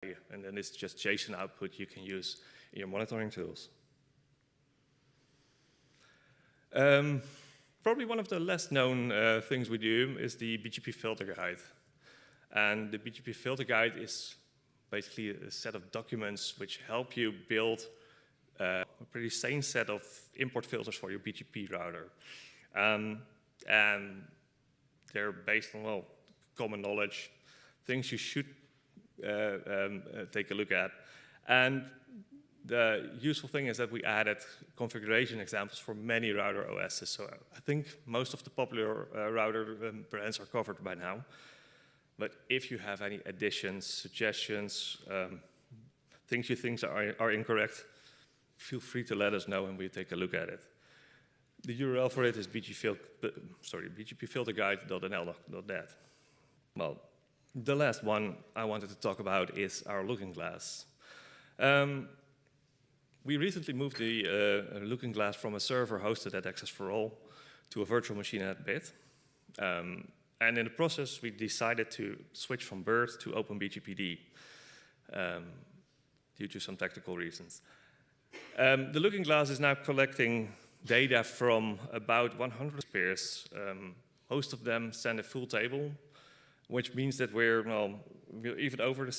and then it's just JSON output you can use in your monitoring tools. Probably one of the less known things we do is the BGP filter guide. And the BGP filter guide is basically a set of documents which help you build a pretty sane set of import filters for your BGP router. And they're based on, well, common knowledge, things you should take a look at. And the useful thing is that we added configuration examples for many router OSs. So I think most of the popular router brands are covered by now. But if you have any additions, suggestions, things you think are incorrect, feel free to let us know and we'll take a look at it. The URL for it is bgpfilterguide.nlnog.net. Well, the last one I wanted to talk about is our looking glass. We recently moved the looking glass from a server hosted at Access for All to a virtual machine at BIT. And in the process, we decided to switch from BERT to OpenBGPD due to some technical reasons. The looking glass is now collecting data from about 100 peers. Most of them send a full table, which means that we're even over the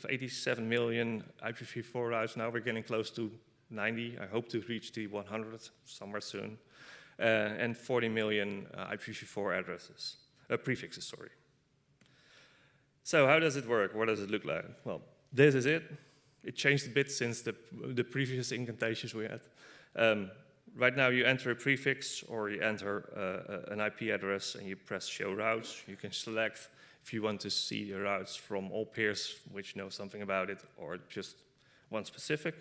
87 million IPv4 routes now. We're getting close to 90. I hope to reach the 100 somewhere soon. And 40 million IPv4 addresses. Prefixes, sorry. So how does it work? What does it look like? Well, this is it. It changed a bit since the previous incantations we had. Right now you enter a prefix or you enter an IP address and you press show routes. You can select if you want to see the routes from all peers which know something about it or just one specific.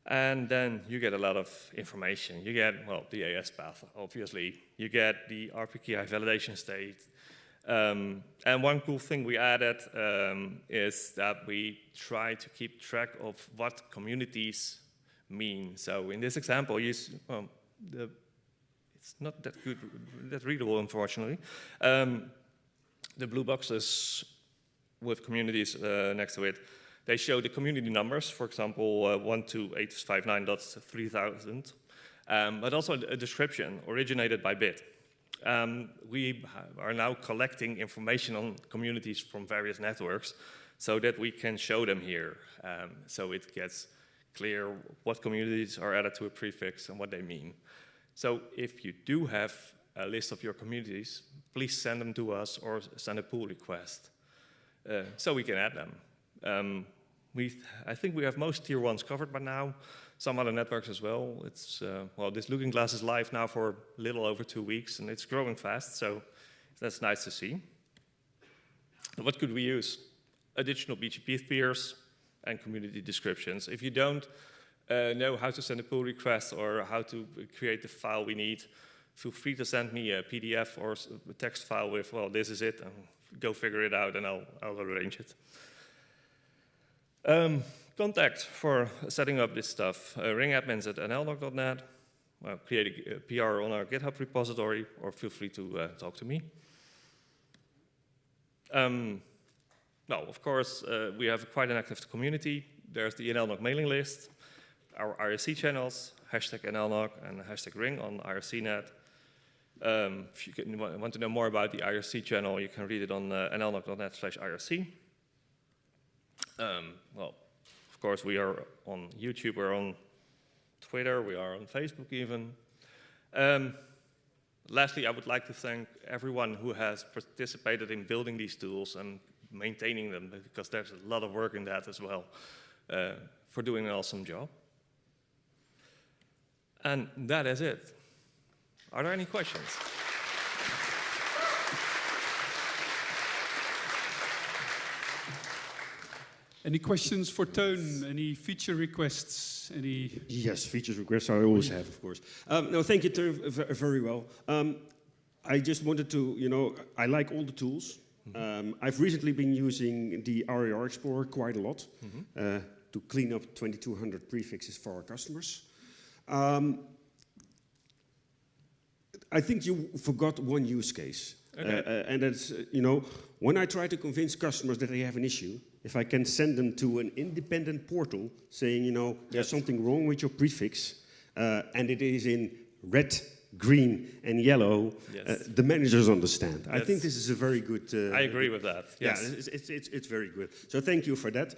And then you get a lot of information. You get, well, the AS path, obviously. You get the RPKI validation state. And one cool thing we added is that we try to keep track of what communities mean. So in this example, it's not that good, that readable, unfortunately. The blue boxes with communities next to it, they show the community numbers, for example, 12859.3000, but also a description originated by BIT. We are now collecting information on communities from various networks so that we can show them here. So it gets clear what communities are added to a prefix and what they mean. So if you do have a list of your communities, please send them to us or send a pull request so we can add them. I think we have most tier ones covered by now, some other networks as well. It's, well, this looking glass is live now for a little over 2 weeks, and it's growing fast, so that's nice to see. What could we use? Additional BGP peers and community descriptions. If you don't know how to send a pull request or how to create the file we need, feel free to send me a PDF or a text file with, well, this is it, and go figure it out, and I'll arrange it. Contact for setting up this stuff. ringadmins@nlnog.net. Create a PR on our GitHub repository, or feel free to talk to me. Well, of course, we have quite an active community. There's the NLNOG mailing list, our IRC channels, #NLNOG and #ring on IRCnet. If you want to know more about the IRC channel, you can read it on nlnog.net/IRC. Well, of course, we are on YouTube, we're on Twitter, we are on Facebook even. Lastly, I would like to thank everyone who has participated in building these tools and maintaining them, because there's a lot of work in that as well, for doing an awesome job. And that is it. Are there any questions? Any questions for Teun? Any feature requests? Any? Yes, feature requests I always have, of course. No, thank you, Teun, very well. I just wanted to, I like all the tools. I've recently been using the RAR Explorer quite a lot to clean up 2200 prefixes for our customers. I think you forgot one use case. Okay. And that's, when I try to convince customers that they have an issue, if I can send them to an independent portal saying, you know, there's something wrong with your prefix, and it is in red, green, and yellow, the managers understand. I think this is a very good... I agree with that, yes. Yeah, it's very good. So thank you for that.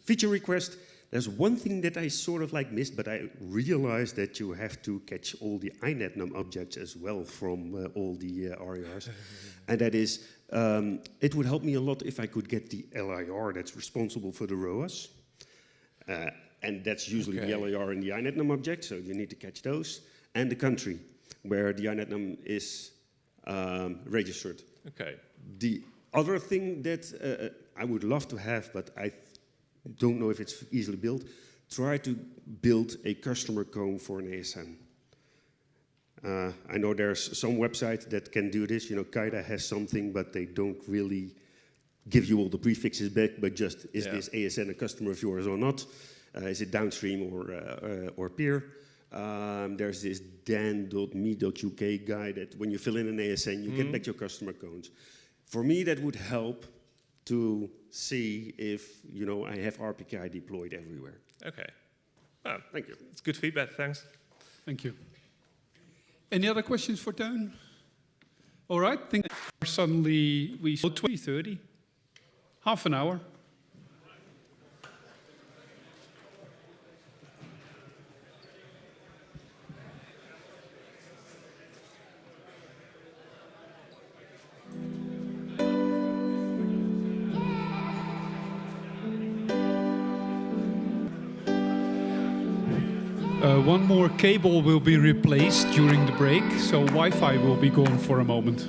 Feature request. There's one thing that I sort of like missed, but I realized that you have to catch all the INetNum objects as well from all the RARs. And that is, it would help me a lot if I could get the LIR that's responsible for the ROAS. And that's usually the LIR and the INetNum object, so you need to catch those. And the country where the INetNum is registered. Okay. The other thing that I would love to have, but I don't know if it's easily built, try to build a customer cone for an ASN. I know there's some websites that can do this. You know, Kaida has something, but they don't really give you all the prefixes back, but just, is this ASN a customer of yours or not? Is it downstream or peer? There's this dan.me.uk guy that when you fill in an ASN, you get back your customer cones. For me, that would help to see if, you know, I have RPKI deployed everywhere. Okay. Oh, thank you. It's good feedback, thanks. Thank you. Any other questions for Teun? All right, think suddenly we saw 20:30, half an hour. One more cable will be replaced during the break, so Wi-Fi will be gone for a moment.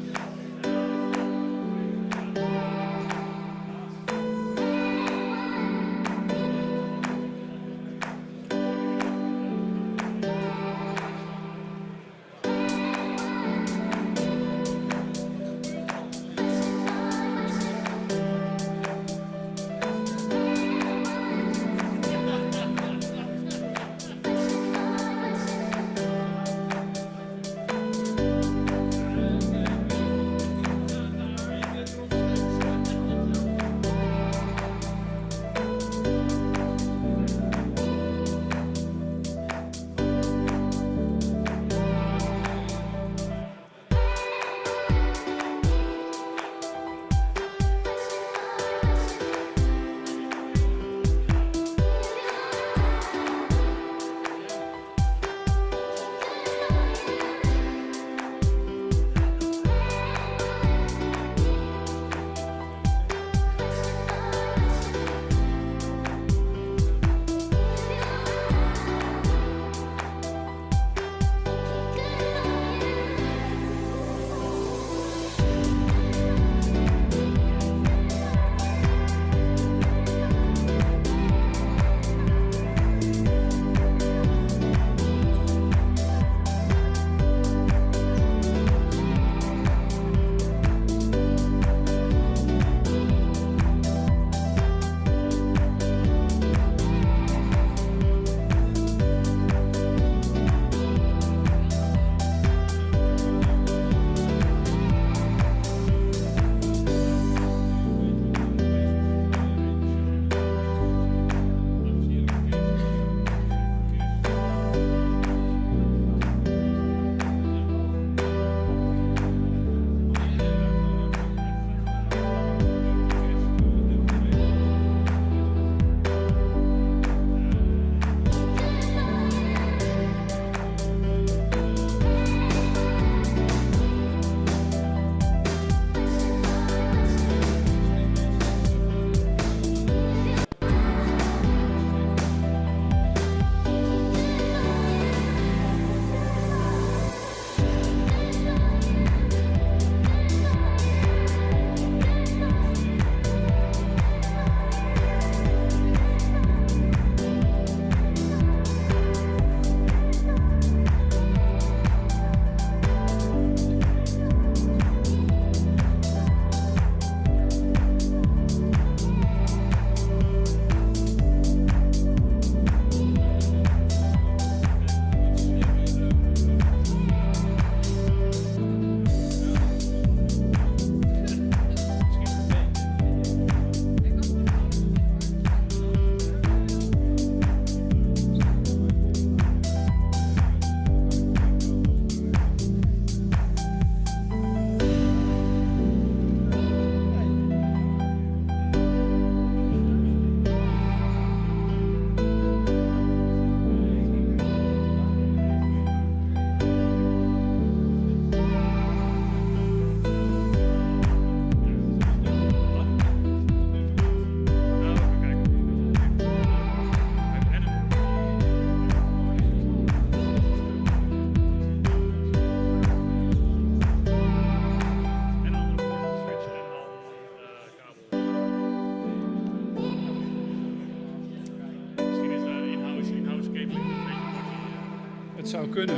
zou kunnen.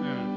Ja.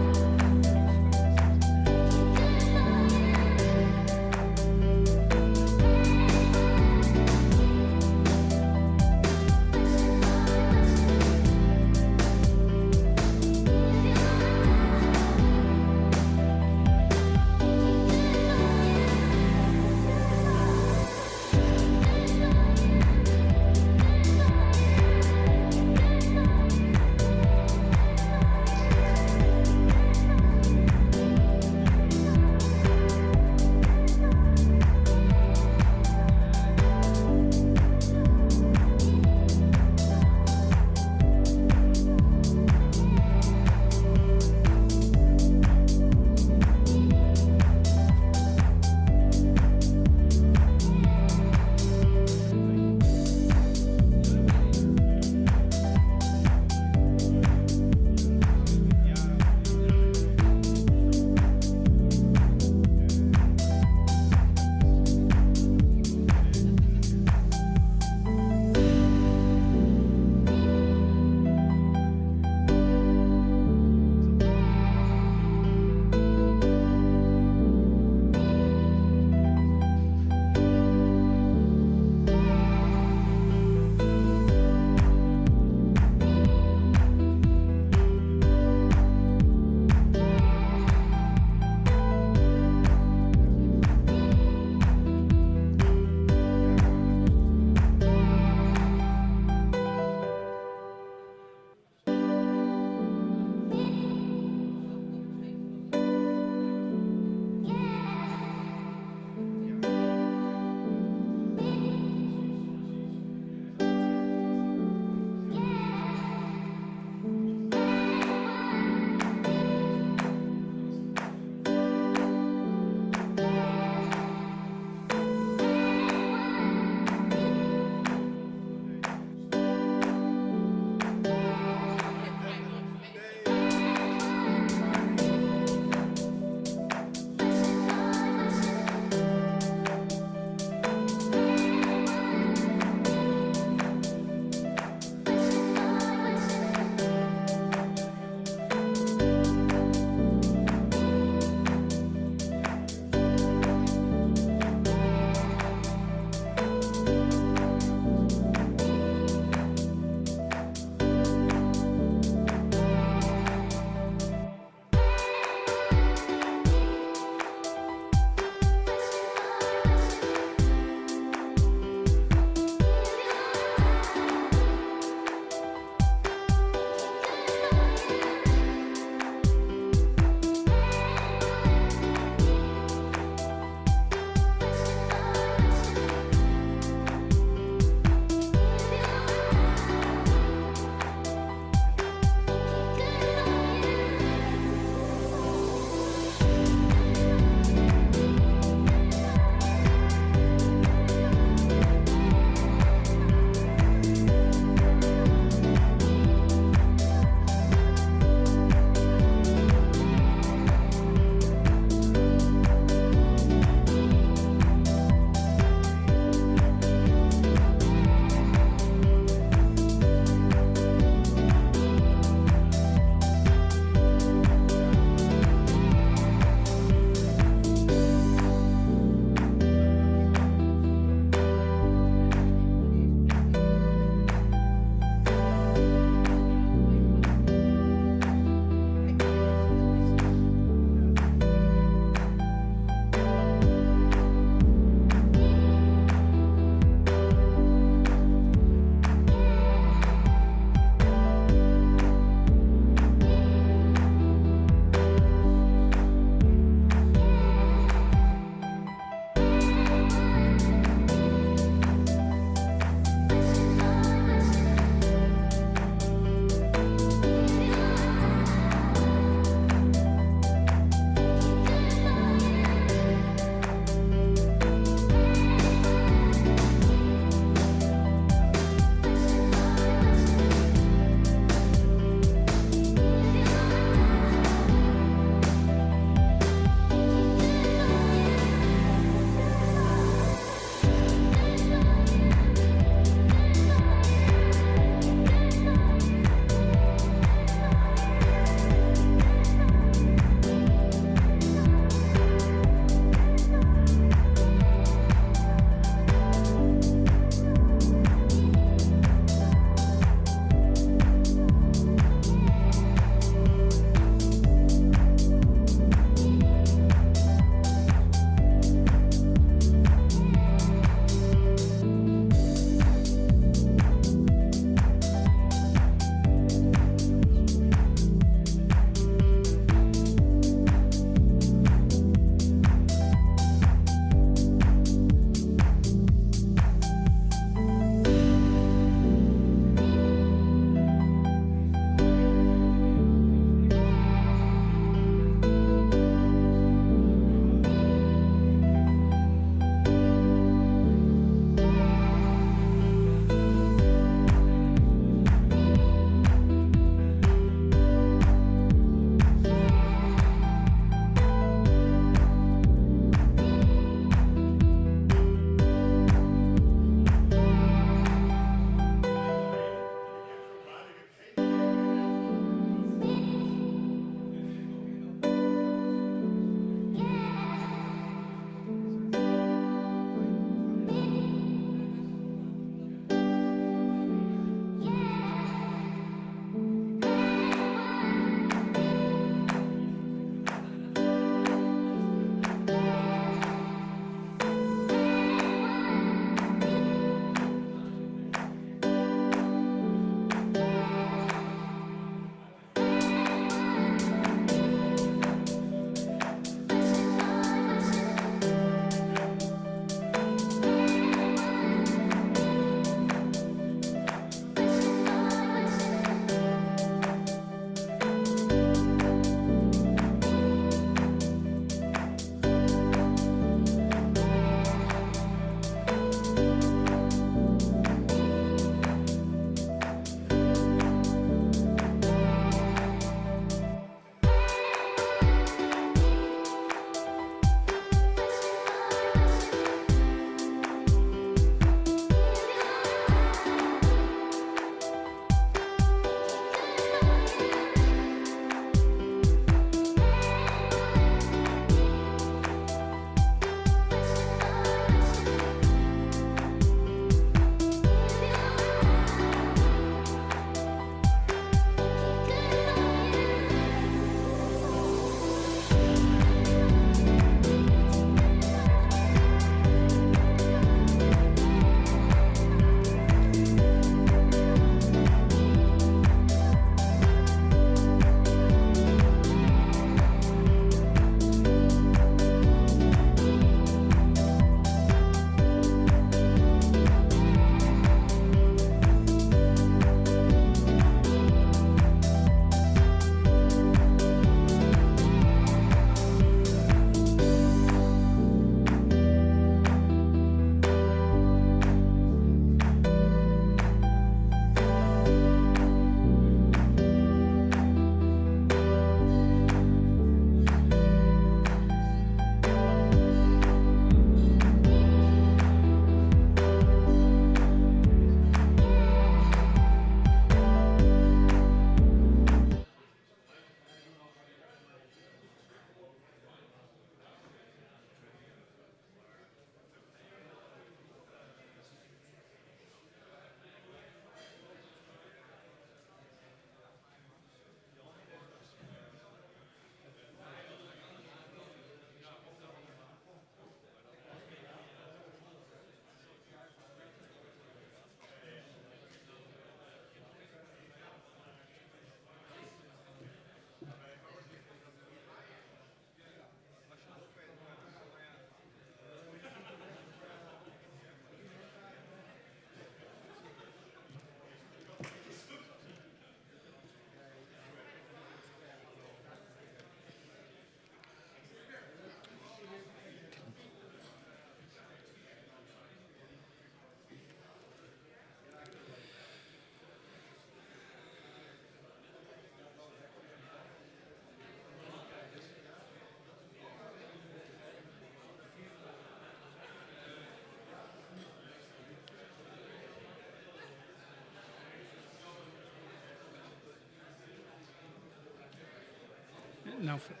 Nou vraagt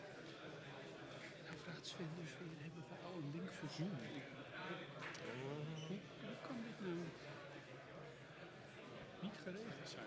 Sven dus weer, hebben we al een link voor Zoom? Hoe kan dit nou niet geregeld zijn?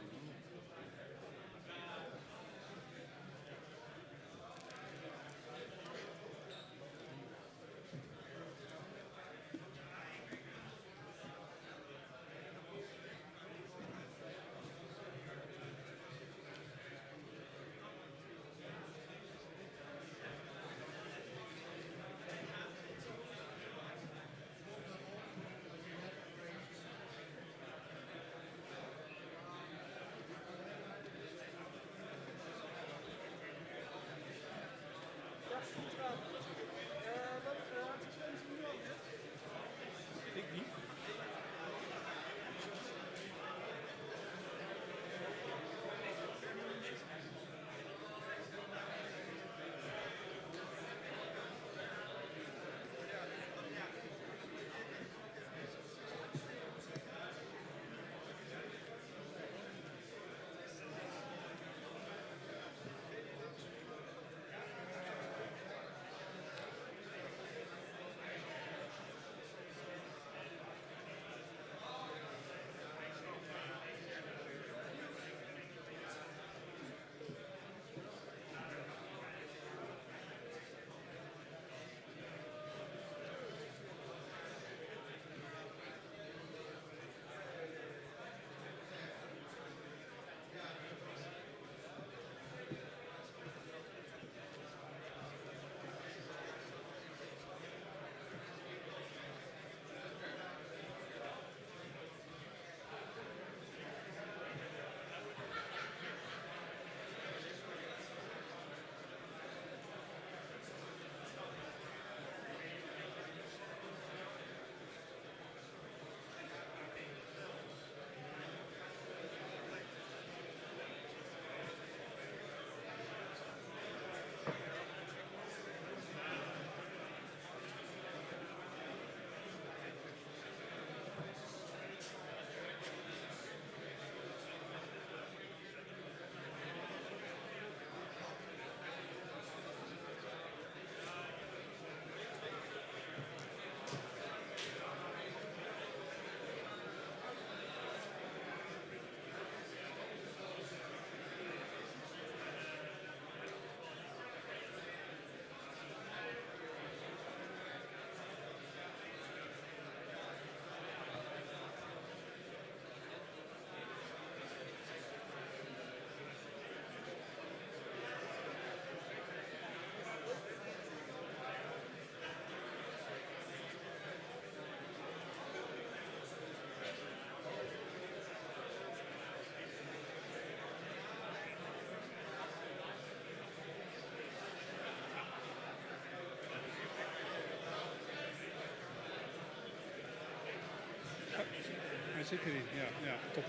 Zeker niet, ja, top.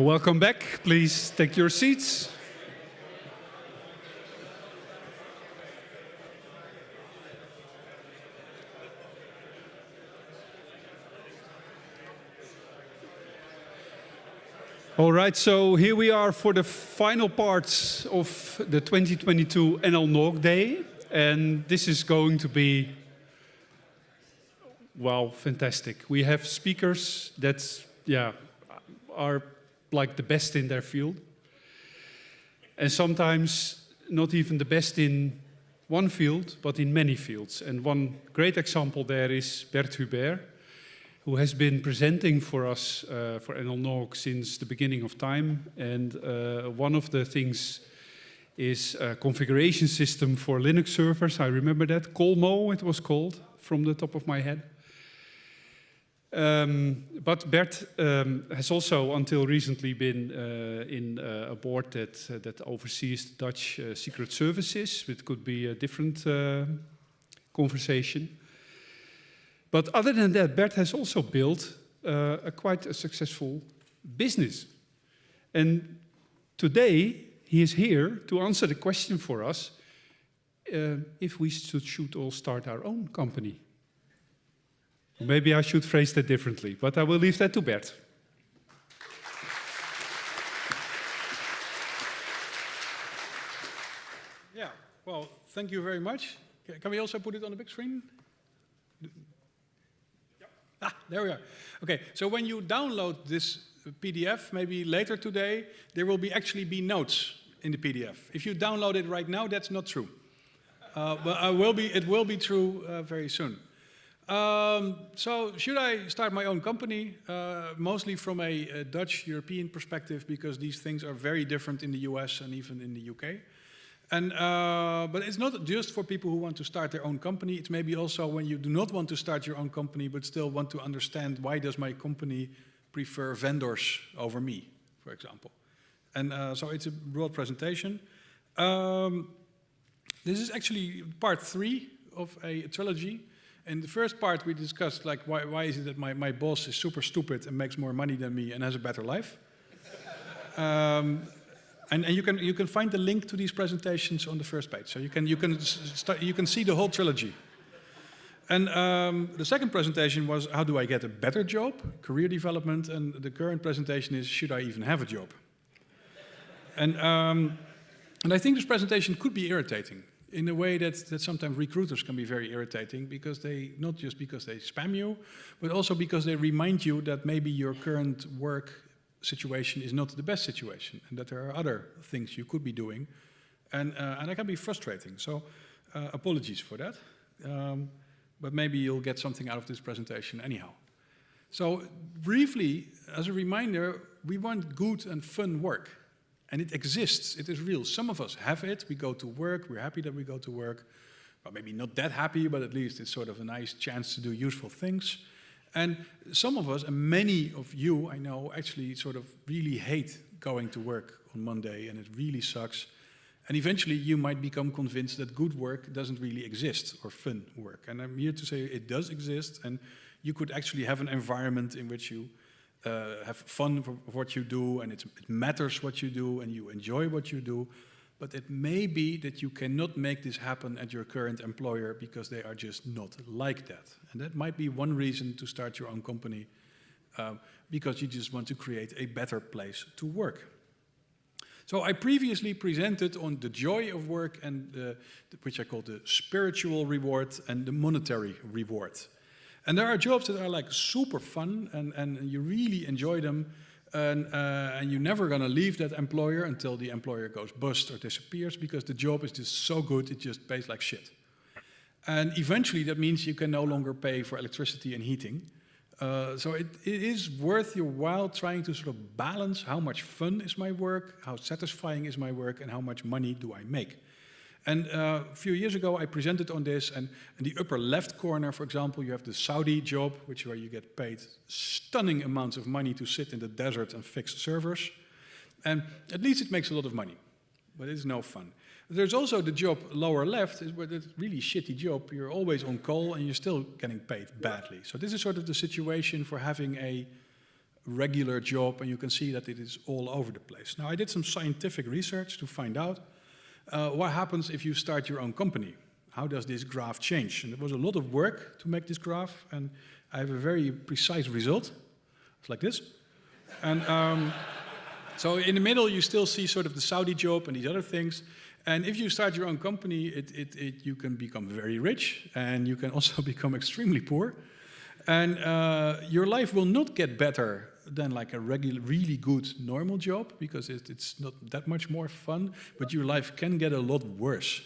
Welcome back. Please take your seats. All right, so here we are for the final parts of the 2022 NLNOG Day. And this is going to be, wow, fantastic. We have speakers that, are like the best in their field. And sometimes not even the best in one field, but in many fields. And one great example there is Bert Hubert, who has been presenting for us for NLNOG since the beginning of time. And one of the things is a configuration system for Linux servers. I remember that. Colmo, it was called, from the top of my head. But Bert has also, until recently, been in a board that oversees the Dutch secret services. It could be a different conversation. But other than that, Bert has also built quite a successful business. And today, he is here to answer the question for us if we should all start our own company. Maybe I should phrase that differently, but I will leave that to Bert. Yeah, well, thank you very much. Can we also put it on the big screen? Ah, there we are. Okay, so when you download this PDF, maybe later today, there will actually be notes in the PDF. If you download it right now, that's not true. But it will be true very soon. So should I start my own company? Mostly from a Dutch European perspective, because these things are very different in the US and even in the UK. And, but it's not just for people who want to start their own company. It's maybe also when you do not want to start your own company, but still want to understand why does my company prefer vendors over me, for example. And so it's a broad presentation. This is actually part 3 of a trilogy. In the first part, we discussed like why is it that my boss is super stupid and makes more money than me and has a better life. And you can find the link to these presentations on the first page. So you can see the whole trilogy. And the second presentation was how do I get a better job, career development, and the current presentation is should I even have a job? And I think this presentation could be irritating in a way that sometimes recruiters can be very irritating because not just because they spam you, but also because they remind you that maybe your current work situation is not the best situation and that there are other things you could be doing. And that can be frustrating. So apologies for that. But maybe you'll get something out of this presentation anyhow. So briefly, as a reminder, we want good and fun work. And it exists, it is real. Some of us have it, we go to work, we're happy that we go to work. Well, maybe not that happy, but at least it's sort of a nice chance to do useful things. And some of us, and many of you, I know, actually sort of really hate going to work on Monday, and it really sucks. And eventually you might become convinced that good work doesn't really exist, or fun work. And I'm here to say it does exist, and you could actually have an environment in which you have fun for what you do, and it matters what you do, and you enjoy what you do. But it may be that you cannot make this happen at your current employer because they are just not like that. And that might be one reason to start your own company, because you just want to create a better place to work. So I previously presented on the joy of work, and which I call the spiritual reward and the monetary reward. And there are jobs that are like super fun and you really enjoy them, and you're never gonna leave that employer until the employer goes bust or disappears because the job is just so good it just pays like shit. And eventually that means you can no longer pay for electricity and heating. So it is worth your while trying to sort of balance how much fun is my work, how satisfying is my work, and how much money do I make. And a few years ago, I presented on this, and in the upper left corner, for example, you have the Saudi job, where you get paid stunning amounts of money to sit in the desert and fix servers. And at least it makes a lot of money, but it's no fun. There's also the job lower left, where it's a really shitty job. You're always on call, and you're still getting paid badly. So this is sort of the situation for having a regular job, and you can see that it is all over the place. Now, I did some scientific research to find out what happens if you start your own company? How does this graph change? And it was a lot of work to make this graph, and I have a very precise result. It's like this. And so in the middle, you still see sort of the Saudi job and these other things. And if you start your own company, you can become very rich, and you can also become extremely poor. And your life will not get better than like a really good normal job, because it's not that much more fun, but your life can get a lot worse.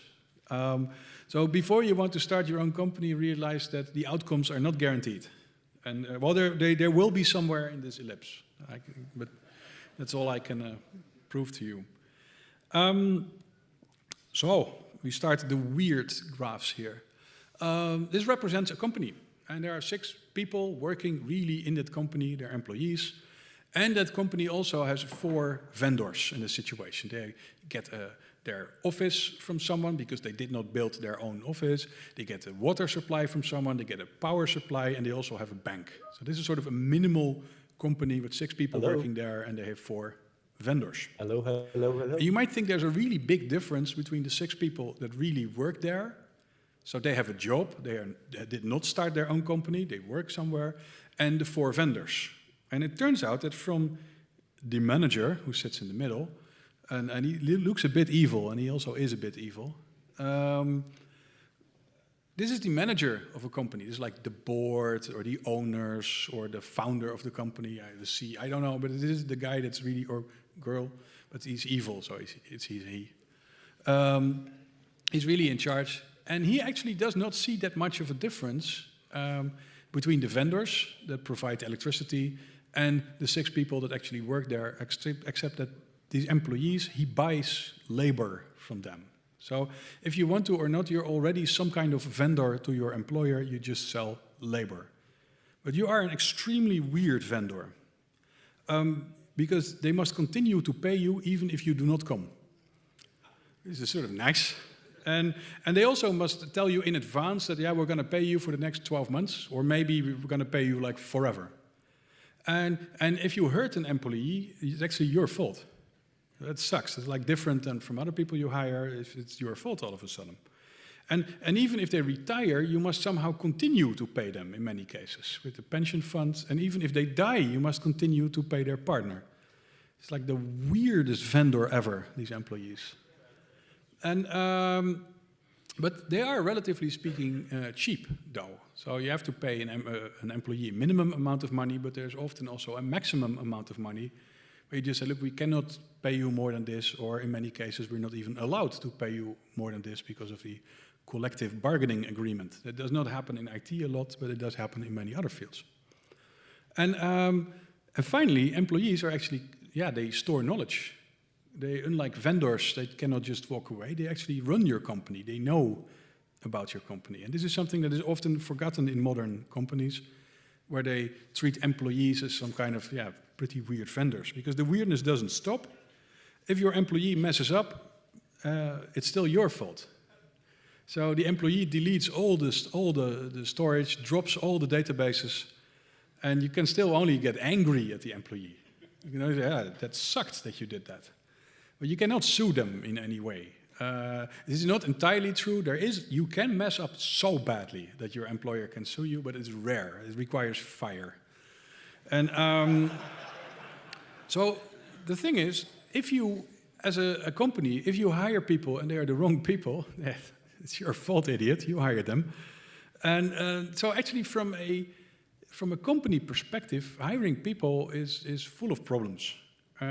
So before you want to start your own company, realize that the outcomes are not guaranteed. And well, there will be somewhere in this ellipse, but that's all I can prove to you. So we start the weird graphs here. This represents a company. And there are 6 people working really in that company, they're employees. And that company also has 4 vendors in the situation. They get their office from someone because they did not build their own office. They get a water supply from someone, they get a power supply, and they also have a bank. So this is sort of a minimal company with 6 people working there, and they have 4 vendors. Hello. And you might think there's a really big difference between the 6 people that really work there. So they have a job, they did not start their own company, they work somewhere, and the 4 vendors. And it turns out that from the manager, who sits in the middle, And he looks a bit evil, and he also is a bit evil. This is the manager of a company. This is like the board or the owners or the founder of the company, the C. I don't know, but this is the guy that's really, or girl, but he's evil, so he's he. He's really in charge, and he actually does not see that much of a difference between the vendors that provide electricity and the 6 people that actually work there, except that these employees, he buys labor from them. So if you want to or not, you're already some kind of vendor to your employer, you just sell labor. But you are an extremely weird vendor, because they must continue to pay you even if you do not come. This is sort of nice. And they also must tell you in advance that, yeah, we're going to pay you for the next 12 months, or maybe we're going to pay you like forever. And if you hurt an employee, it's actually your fault. That sucks. It's like different than from other people you hire if it's your fault all of a sudden. And even if they retire, you must somehow continue to pay them in many cases with the pension funds. And even if they die, you must continue to pay their partner. It's like the weirdest vendor ever, these employees. And but they are, relatively speaking, cheap, though. So you have to pay an employee a minimum amount of money, but there's often also a maximum amount of money where you just say, look, we cannot pay you more than this, or in many cases, we're not even allowed to pay you more than this because of the collective bargaining agreement. That does not happen in IT a lot, but it does happen in many other fields. And finally, employees are actually, they store knowledge. They, unlike vendors, they cannot just walk away. They actually run your company. They know about your company. And this is something that is often forgotten in modern companies, where they treat employees as some kind of, pretty weird vendors. Because the weirdness doesn't stop. If your employee messes up, it's still your fault. So the employee deletes all the storage, drops all the databases, and you can still only get angry at the employee. You know, that sucked that you did that. But you cannot sue them in any way. This is not entirely true. You can mess up so badly that your employer can sue you, but it's rare. It requires fire. And so the thing is, if you, as a company, if you hire people and they are the wrong people, it's your fault, idiot. You hired them. And so actually, from a company perspective, hiring people is full of problems,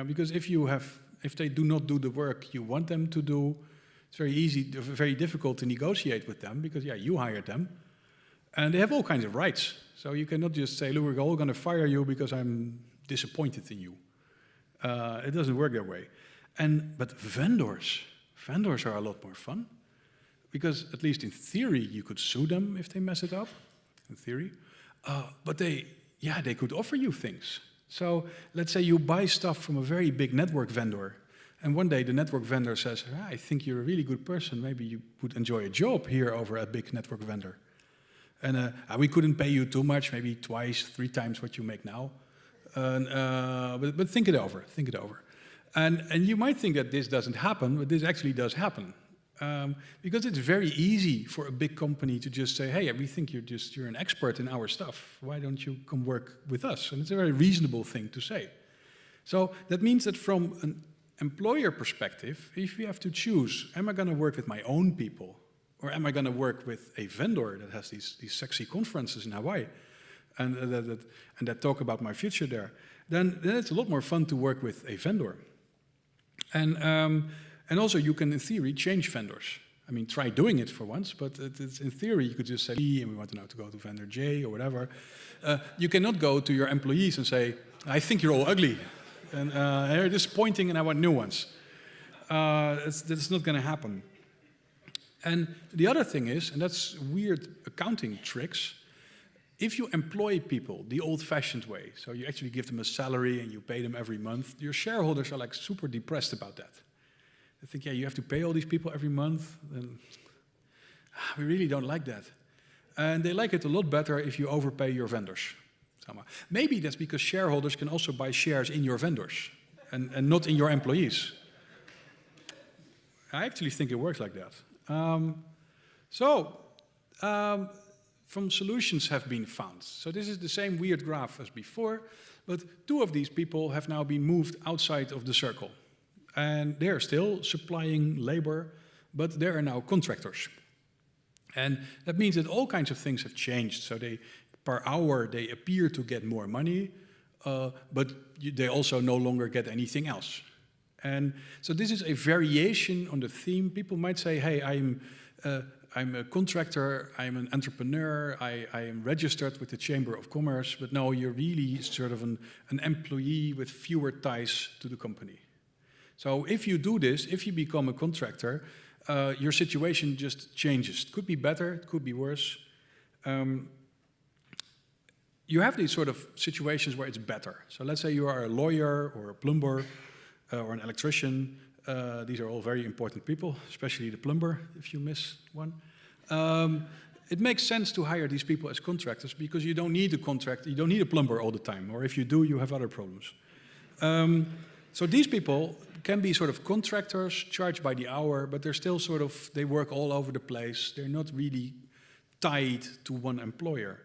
because if they do not do the work you want them to do, it's very difficult to negotiate with them because, you hired them. And they have all kinds of rights. So you cannot just say, look, we're all going to fire you because I'm disappointed in you. It doesn't work that way. But vendors are a lot more fun. Because at least in theory, you could sue them if they mess it up, in theory. But they could offer you things. So let's say you buy stuff from a very big network vendor, and one day the network vendor says, I think you're a really good person, maybe you would enjoy a job here over a big network vendor. And we couldn't pay you too much, maybe 2x, 3 times what you make now. But think it over. And you might think that this doesn't happen, but this actually does happen. Because it's very easy for a big company to just say, hey, we think you're an expert in our stuff. Why don't you come work with us? And it's a very reasonable thing to say. So that means that from an employer perspective, if you have to choose, am I going to work with my own people, or am I going to work with a vendor that has these sexy conferences in Hawaii and that talk about my future there, then it's a lot more fun to work with a vendor. And also, you can, in theory, change vendors. I mean, try doing it for once, but in theory, you could just say, and we want to now to go to vendor J or whatever. You cannot go to your employees and say, I think you're all ugly, and they're disappointing, and I want new ones. That's not going to happen. And the other thing is, and that's weird accounting tricks, if you employ people the old-fashioned way, so you actually give them a salary and you pay them every month, your shareholders are like super depressed about that. I think, you have to pay all these people every month. And we really don't like that. And they like it a lot better if you overpay your vendors. Maybe that's because shareholders can also buy shares in your vendors and not in your employees. I actually think it works like that. Some solutions have been found. So this is the same weird graph as before, but 2 of these people have now been moved outside of the circle. and they are still supplying labor, but they are now contractors. And that means that all kinds of things have changed. So per hour, they appear to get more money, but they also no longer get anything else. And so this is a variation on the theme. People might say, hey, I'm a contractor, I'm an entrepreneur, I am registered with the Chamber of Commerce, but no, you're really sort of an employee with fewer ties to the company. So if you do this, if you become a contractor, your situation just changes. It could be better, it could be worse. You have these sort of situations where it's better. So let's say you are a lawyer or a plumber or an electrician. These are all very important people, especially the plumber, if you miss one. It makes sense to hire these people as contractors because you don't need a contract, you don't need a plumber all the time, or if you do, you have other problems. So these people can be sort of contractors, charged by the hour, but they're still sort of, they work all over the place. They're not really tied to one employer.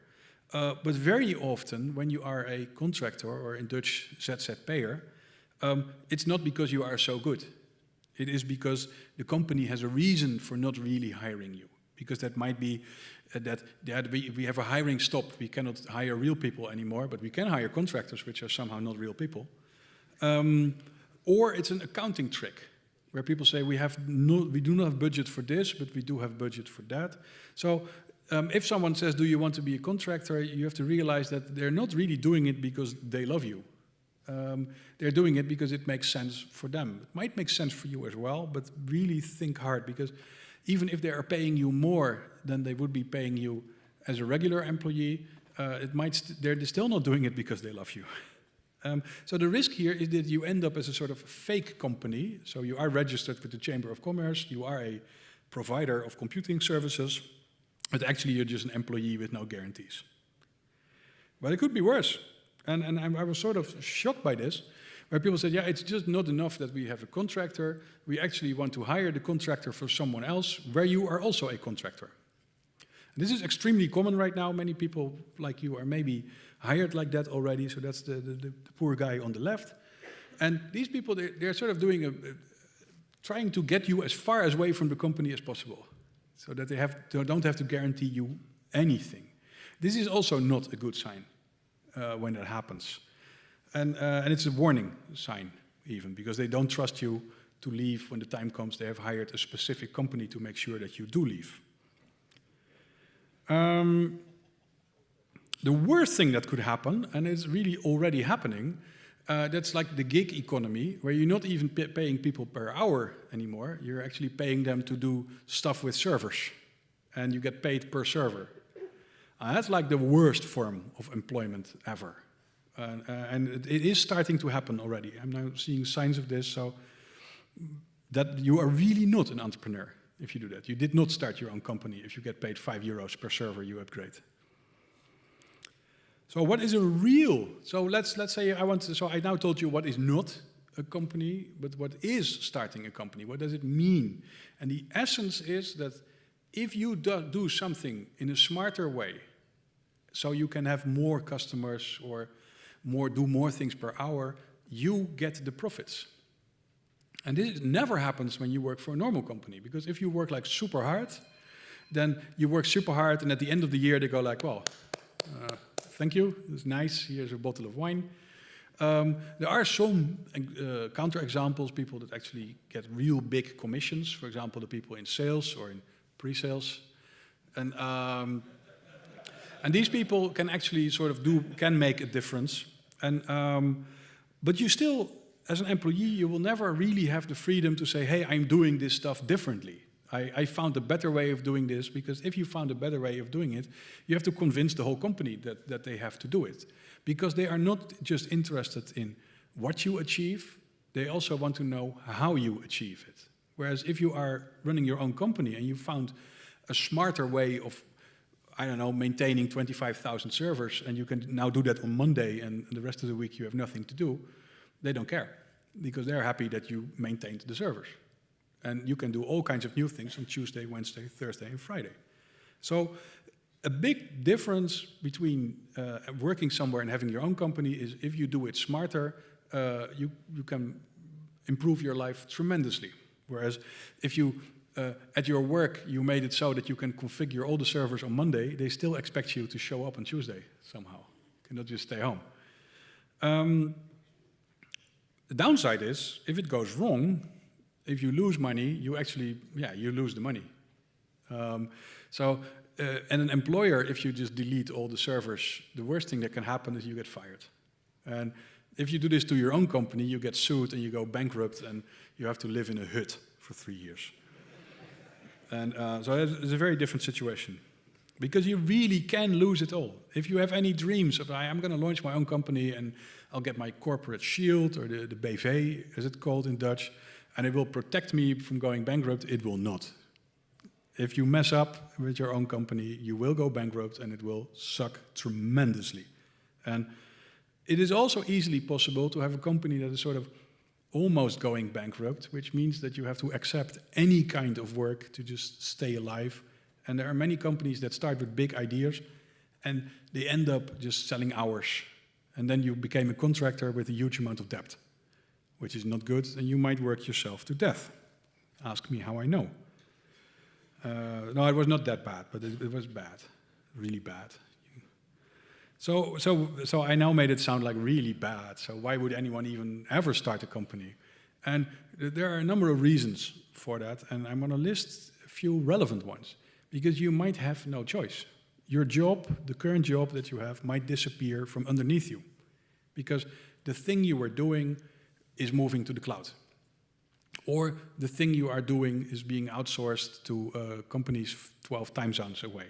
But very often, when you are a contractor, or in Dutch, ZZP'er, it's not because you are so good. It is because the company has a reason for not really hiring you. Because that might be that we have a hiring stop. We cannot hire real people anymore, but we can hire contractors, which are somehow not real people. Or it's an accounting trick, where people say we do not have budget for this, but we do have budget for that. So if someone says, do you want to be a contractor, you have to realize that they're not really doing it because they love you. They're doing it because it makes sense for them. It might make sense for you as well, but really think hard, because even if they are paying you more than they would be paying you as a regular employee, they're still not doing it because they love you. So the risk here is that you end up as a sort of fake company. So you are registered with the Chamber of Commerce, you are a provider of computing services, but actually you're just an employee with no guarantees. But it could be worse. And I was sort of shocked by this, where people said, yeah, it's just not enough that we have a contractor. We actually want to hire the contractor for someone else, where you are also a contractor. And this is extremely common right now. Many people like you are maybe hired like that already. So that's the poor guy on the left. And these people, they're sort of doing trying to get you as far away from the company as possible, so that they don't have to guarantee you anything. This is also not a good sign when that happens. And it's a warning sign, even, because they don't trust you to leave when the time comes. They have hired a specific company to make sure that you do leave. The worst thing that could happen, and it's really already happening, that's like the gig economy, where you're not even paying people per hour anymore. You're actually paying them to do stuff with servers, and you get paid per server. That's like the worst form of employment ever. And it is starting to happen already. I'm now seeing signs of this, so that you are really not an entrepreneur if you do that. You did not start your own company if you get paid €5 per server you upgrade. So what is a real? So let's say I now told you what is not a company, but what is starting a company? What does it mean? And the essence is that if you do something in a smarter way, so you can have more customers or do more things per hour, you get the profits. And this never happens when you work for a normal company, because if you work like super hard, then you work super hard, and at the end of the year they go like, well, thank you, it's nice, here's a bottle of wine. There are some counterexamples, people that actually get real big commissions, for example, the people in sales or in pre-sales. And these people can actually sort of can make a difference. But you still, as an employee, you will never really have the freedom to say, hey, I'm doing this stuff differently. I found a better way of doing this, because if you found a better way of doing it, you have to convince the whole company that they have to do it. Because they are not just interested in what you achieve, they also want to know how you achieve it. Whereas if you are running your own company and you found a smarter way of, I don't know, maintaining 25,000 servers, and you can now do that on Monday, and the rest of the week you have nothing to do, they don't care, because they're happy that you maintained the servers. And you can do all kinds of new things on Tuesday, Wednesday, Thursday, and Friday. So a big difference between working somewhere and having your own company is if you do it smarter, you can improve your life tremendously. Whereas if you, at your work, you made it so that you can configure all the servers on Monday, they still expect you to show up on Tuesday somehow. You cannot just stay home. The downside is, if it goes wrong, if you lose money, you actually, you lose the money. And an employer, if you just delete all the servers, the worst thing that can happen is you get fired. And if you do this to your own company, you get sued and you go bankrupt and you have to live in a hut for 3 years. And so it's a very different situation. Because you really can lose it all. If you have any dreams of, I'm going to launch my own company and I'll get my corporate shield, or the BV, as it's called in Dutch, and it will protect me from going bankrupt, it will not. If you mess up with your own company, you will go bankrupt and it will suck tremendously. And it is also easily possible to have a company that is sort of almost going bankrupt, which means that you have to accept any kind of work to just stay alive. And there are many companies that start with big ideas and they end up just selling hours. And then you became a contractor with a huge amount of debt, which is not good, and you might work yourself to death. Ask me how I know. No, it was not that bad, but it was bad, really bad. So I now made it sound like really bad. So why would anyone even ever start a company? And there are a number of reasons for that, and I'm going to list a few relevant ones, because you might have no choice. Your job, the current job that you have, might disappear from underneath you, because the thing you were doing is moving to the cloud. Or the thing you are doing is being outsourced to companies 12 time zones away.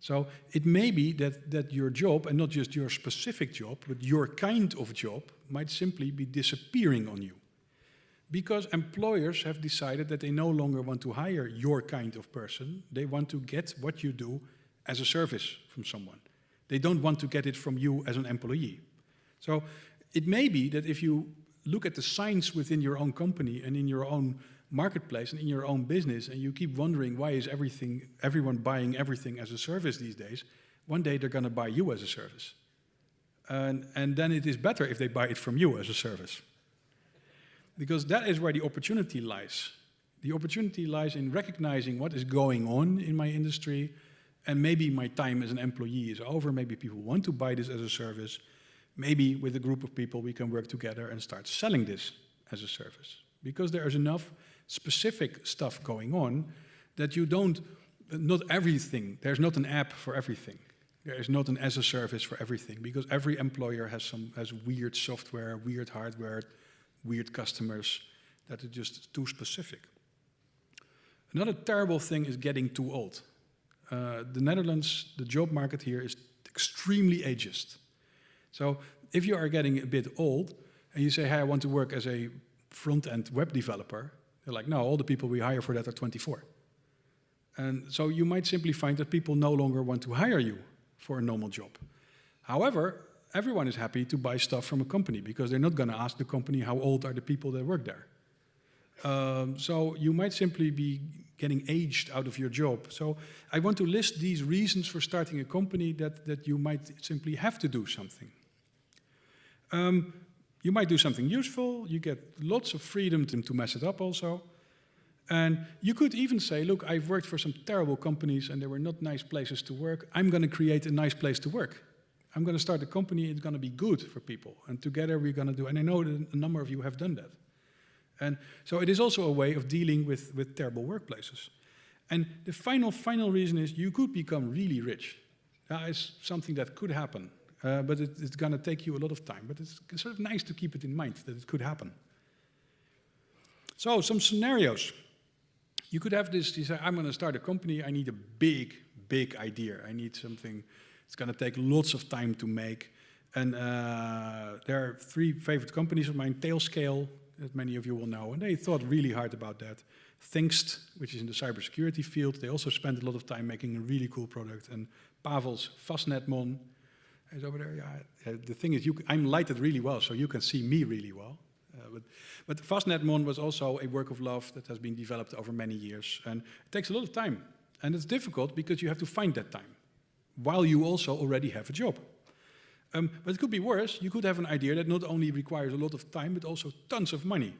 So it may be that your job, and not just your specific job, but your kind of job, might simply be disappearing on you. Because employers have decided that they no longer want to hire your kind of person. They want to get what you do as a service from someone. They don't want to get it from you as an employee. So it may be that if you look at the signs within your own company and in your own marketplace and in your own business, and you keep wondering why is everyone buying everything as a service these days, one day they're going to buy you as a service. And then it is better if they buy it from you as a service. Because that is where the opportunity lies. The opportunity lies in recognizing what is going on in my industry, and maybe my time as an employee is over, maybe people want to buy this as a service. Maybe with a group of people we can work together and start selling this as a service. Because there is enough specific stuff going on that you don't, not everything, there's not an app for everything. There is not an as a service for everything, because every employer has weird software, weird hardware, weird customers that are just too specific. Another terrible thing is getting too old. The Netherlands, the job market here is extremely ageist. So if you are getting a bit old and you say, hey, I want to work as a front-end web developer, they're like, no, all the people we hire for that are 24. And so you might simply find that people no longer want to hire you for a normal job. However, everyone is happy to buy stuff from a company because they're not going to ask the company how old are the people that work there. So you might simply be getting aged out of your job. So I want to list these reasons for starting a company that you might simply have to do something. You might do something useful. You get lots of freedom to mess it up also. And you could even say, look, I've worked for some terrible companies and they were not nice places to work. I'm going to create a nice place to work. I'm going to start a company. It's going to be good for people. And together we're going to do, and I know that a number of you have done that. And so it is also a way of dealing with terrible workplaces. And the final reason is you could become really rich. That is something that could happen. But it's going to take you a lot of time. But it's sort of nice to keep it in mind that it could happen. So some scenarios. You could have this, you say, I'm going to start a company. I need a big idea. I need something it's going to take lots of time to make. And there are 3 favorite companies of mine, Tailscale, that many of you will know. And they thought really hard about that. Thingst, which is in the cybersecurity field, they also spent a lot of time making a really cool product. And Pavel's Fastnetmon is over there. Yeah, the thing is, I'm lighted really well, so you can see me really well. But Fastnetmon was also a work of love that has been developed over many years. And it takes a lot of time. And it's difficult because you have to find that time, while you also already have a job. But it could be worse. You could have an idea that not only requires a lot of time, but also tons of money.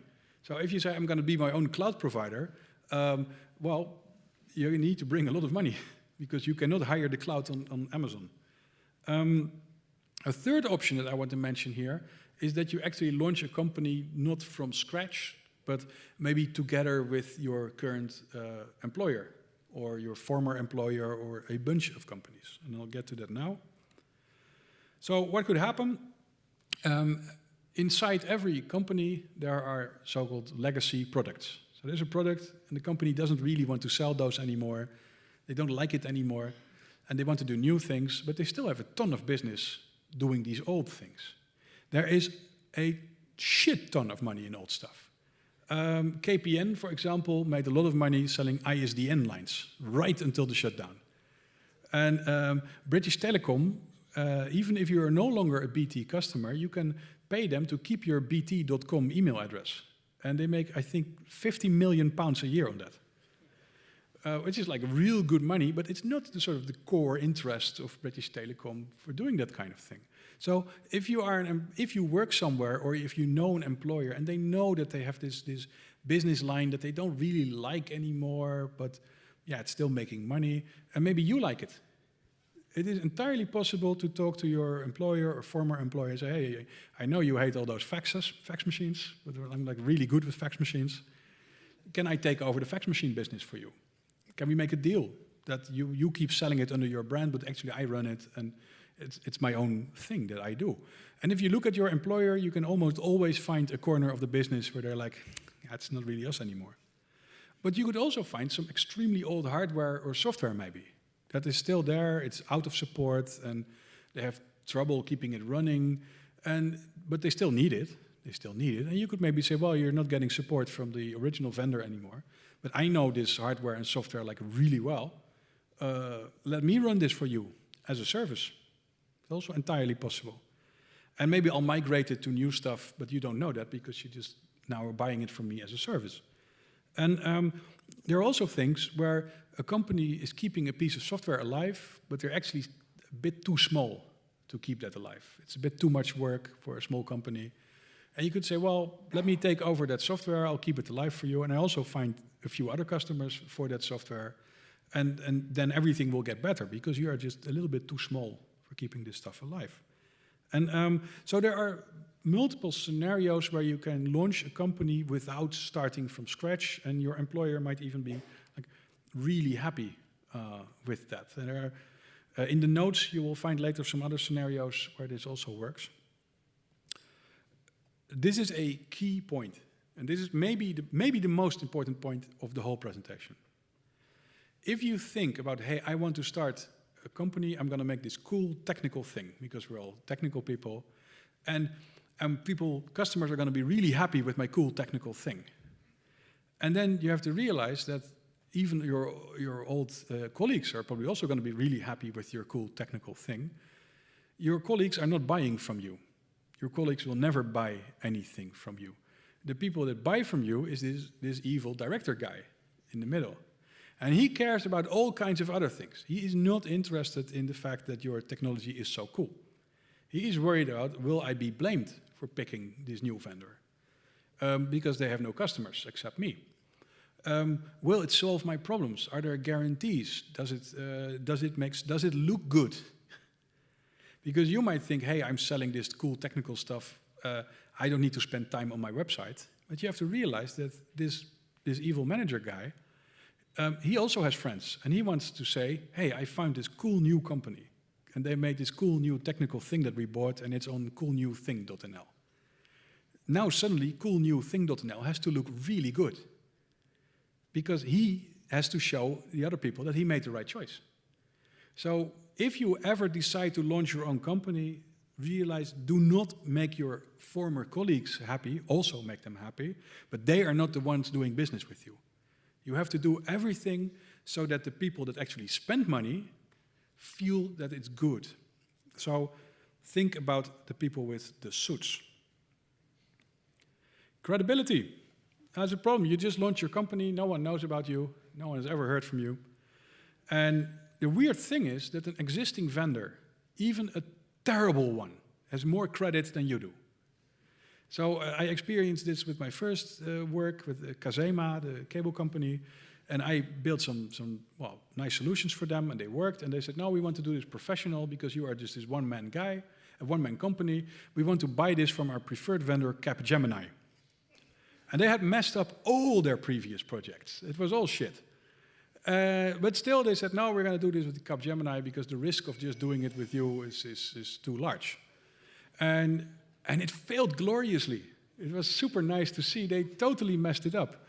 So if you say, I'm going to be my own cloud provider, well, you need to bring a lot of money because you cannot hire the cloud on Amazon. A third option that I want to mention here is that you actually launch a company not from scratch, but maybe together with your current employer or your former employer or a bunch of companies. And I'll get to that now. So what could happen? Inside every company, there are so-called legacy products. So there's a product, and the company doesn't really want to sell those anymore. They don't like it anymore, and they want to do new things, but they still have a ton of business doing these old things. There is a shit ton of money in old stuff. KPN, for example, made a lot of money selling ISDN lines right until the shutdown. And British Telecom, even if you are no longer a BT customer, you can pay them to keep your bt.com email address. And they make, I think, £50 million a year on that. Which is like real good money, but it's not the sort of the core interest of British Telecom for doing that kind of thing. So if you work somewhere or if you know an employer and they know that they have this business line that they don't really like anymore, but yeah, it's still making money, and maybe you like it. It is entirely possible to talk to your employer or former employer and say, hey, I know you hate all those fax machines, but I'm like really good with fax machines. Can I take over the fax machine business for you? Can we make a deal that you keep selling it under your brand, but actually I run it and it's my own thing that I do. And if you look at your employer, you can almost always find a corner of the business where they're like, yeah, it's not really us anymore. But you could also find some extremely old hardware or software maybe that is still there, it's out of support, and they have trouble keeping it running, but they still need it. They still need it. And you could maybe say, well, you're not getting support from the original vendor anymore, but I know this hardware and software like really well. Let me run this for you as a service. It's also entirely possible. And maybe I'll migrate it to new stuff, but you don't know that because you just now are buying it from me as a service. And there are also things where a company is keeping a piece of software alive, but they're actually a bit too small to keep that alive. It's a bit too much work for a small company. And you could say, well, let me take over that software, I'll keep it alive for you, and I also find a few other customers for that software, and then everything will get better because you are just a little bit too small for keeping this stuff alive. And so there are multiple scenarios where you can launch a company without starting from scratch, and your employer might even be like really happy with that. And there are, in the notes, you will find later some other scenarios where this also works. This is a key point, and this is maybe the most important point of the whole presentation. If you think about, hey, I want to start a company, I'm going to make this cool technical thing, because we're all technical people, and customers are going to be really happy with my cool technical thing. And then you have to realize that even your old colleagues are probably also going to be really happy with your cool technical thing. Your colleagues are not buying from you. Your colleagues will never buy anything from you. The people that buy from you is this evil director guy in the middle. And he cares about all kinds of other things. He is not interested in the fact that your technology is so cool. He is worried about, will I be blamed for picking this new vendor? Because they have no customers except me. Will it solve my problems? Are there guarantees? Does it look good? Because you might think, hey, I'm selling this cool technical stuff. I don't need to spend time on my website. But you have to realize that this evil manager guy, he also has friends. And he wants to say, hey, I found this cool new company. And they made this cool new technical thing that we bought, and it's on coolnewthing.nl. Now suddenly, coolnewthing.nl has to look really good. Because he has to show the other people that he made the right choice. So if you ever decide to launch your own company, realize, do not make your former colleagues happy, also make them happy, but they are not the ones doing business with you. You have to do everything so that the people that actually spend money feel that it's good. So think about the people with the suits. Credibility. That's a problem. You just launch your company, no one knows about you, no one has ever heard from you. And the weird thing is that an existing vendor, even a terrible one, has more credit than you do. So I experienced this with my first work with Kazema, the cable company, and I built some nice solutions for them, and they worked. And they said, "No, we want to do this professional because you are just this one-man guy, a one-man company. We want to buy this from our preferred vendor, Capgemini." And they had messed up all their previous projects. It was all shit. But still, they said, "No, we're going to do this with Capgemini because the risk of just doing it with you is too large." And it failed gloriously. It was super nice to see. They totally messed it up.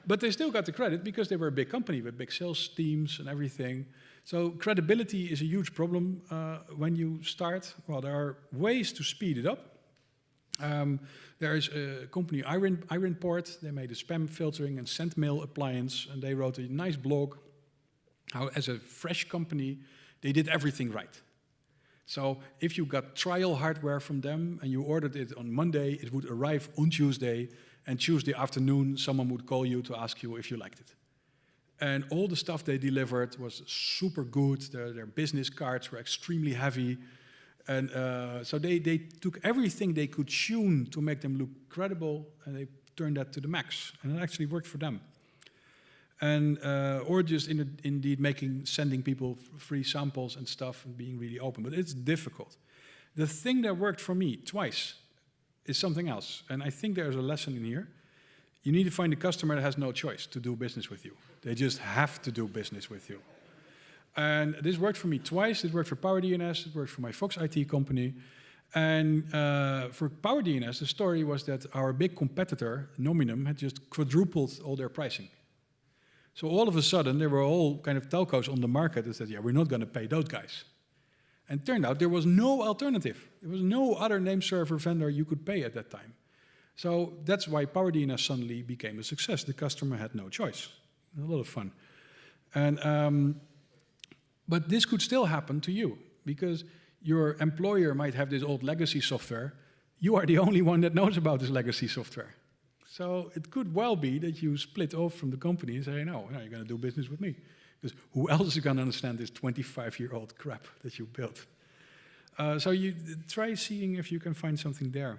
But they still got the credit because they were a big company with big sales teams and everything. So credibility is a huge problem when you start. Well, there are ways to speed it up. There is a company, Ironport. They made a spam filtering and sent mail appliance, and they wrote a nice blog how, as a fresh company, they did everything right. So if you got trial hardware from them and you ordered it on Monday, it would arrive on Tuesday, and Tuesday afternoon, someone would call you to ask you if you liked it. And all the stuff they delivered was super good. Their business cards were extremely heavy. And so they took everything they could tune to make them look credible, and they turned that to the max. And it actually worked for them. And or just indeed sending people free samples and stuff and being really open. But it's difficult. The thing that worked for me twice is something else. And I think there's a lesson in here. You need to find a customer that has no choice to do business with you. They just have to do business with you. And this worked for me twice. It worked for PowerDNS. It worked for my Fox IT company. And for PowerDNS, the story was that our big competitor, Nominum, had just quadrupled all their pricing. So all of a sudden, there were all kind of telcos on the market that said, yeah, we're not going to pay those guys. And it turned out there was no alternative. There was no other name server vendor you could pay at that time. So that's why PowerDNS suddenly became a success. The customer had no choice. A lot of fun. And but this could still happen to you, because your employer might have this old legacy software. You are the only one that knows about this legacy software. So it could well be that you split off from the company and say, no, you're going to do business with me. Because who else is going to understand this 25-year-old crap that you built? So you try seeing if you can find something there.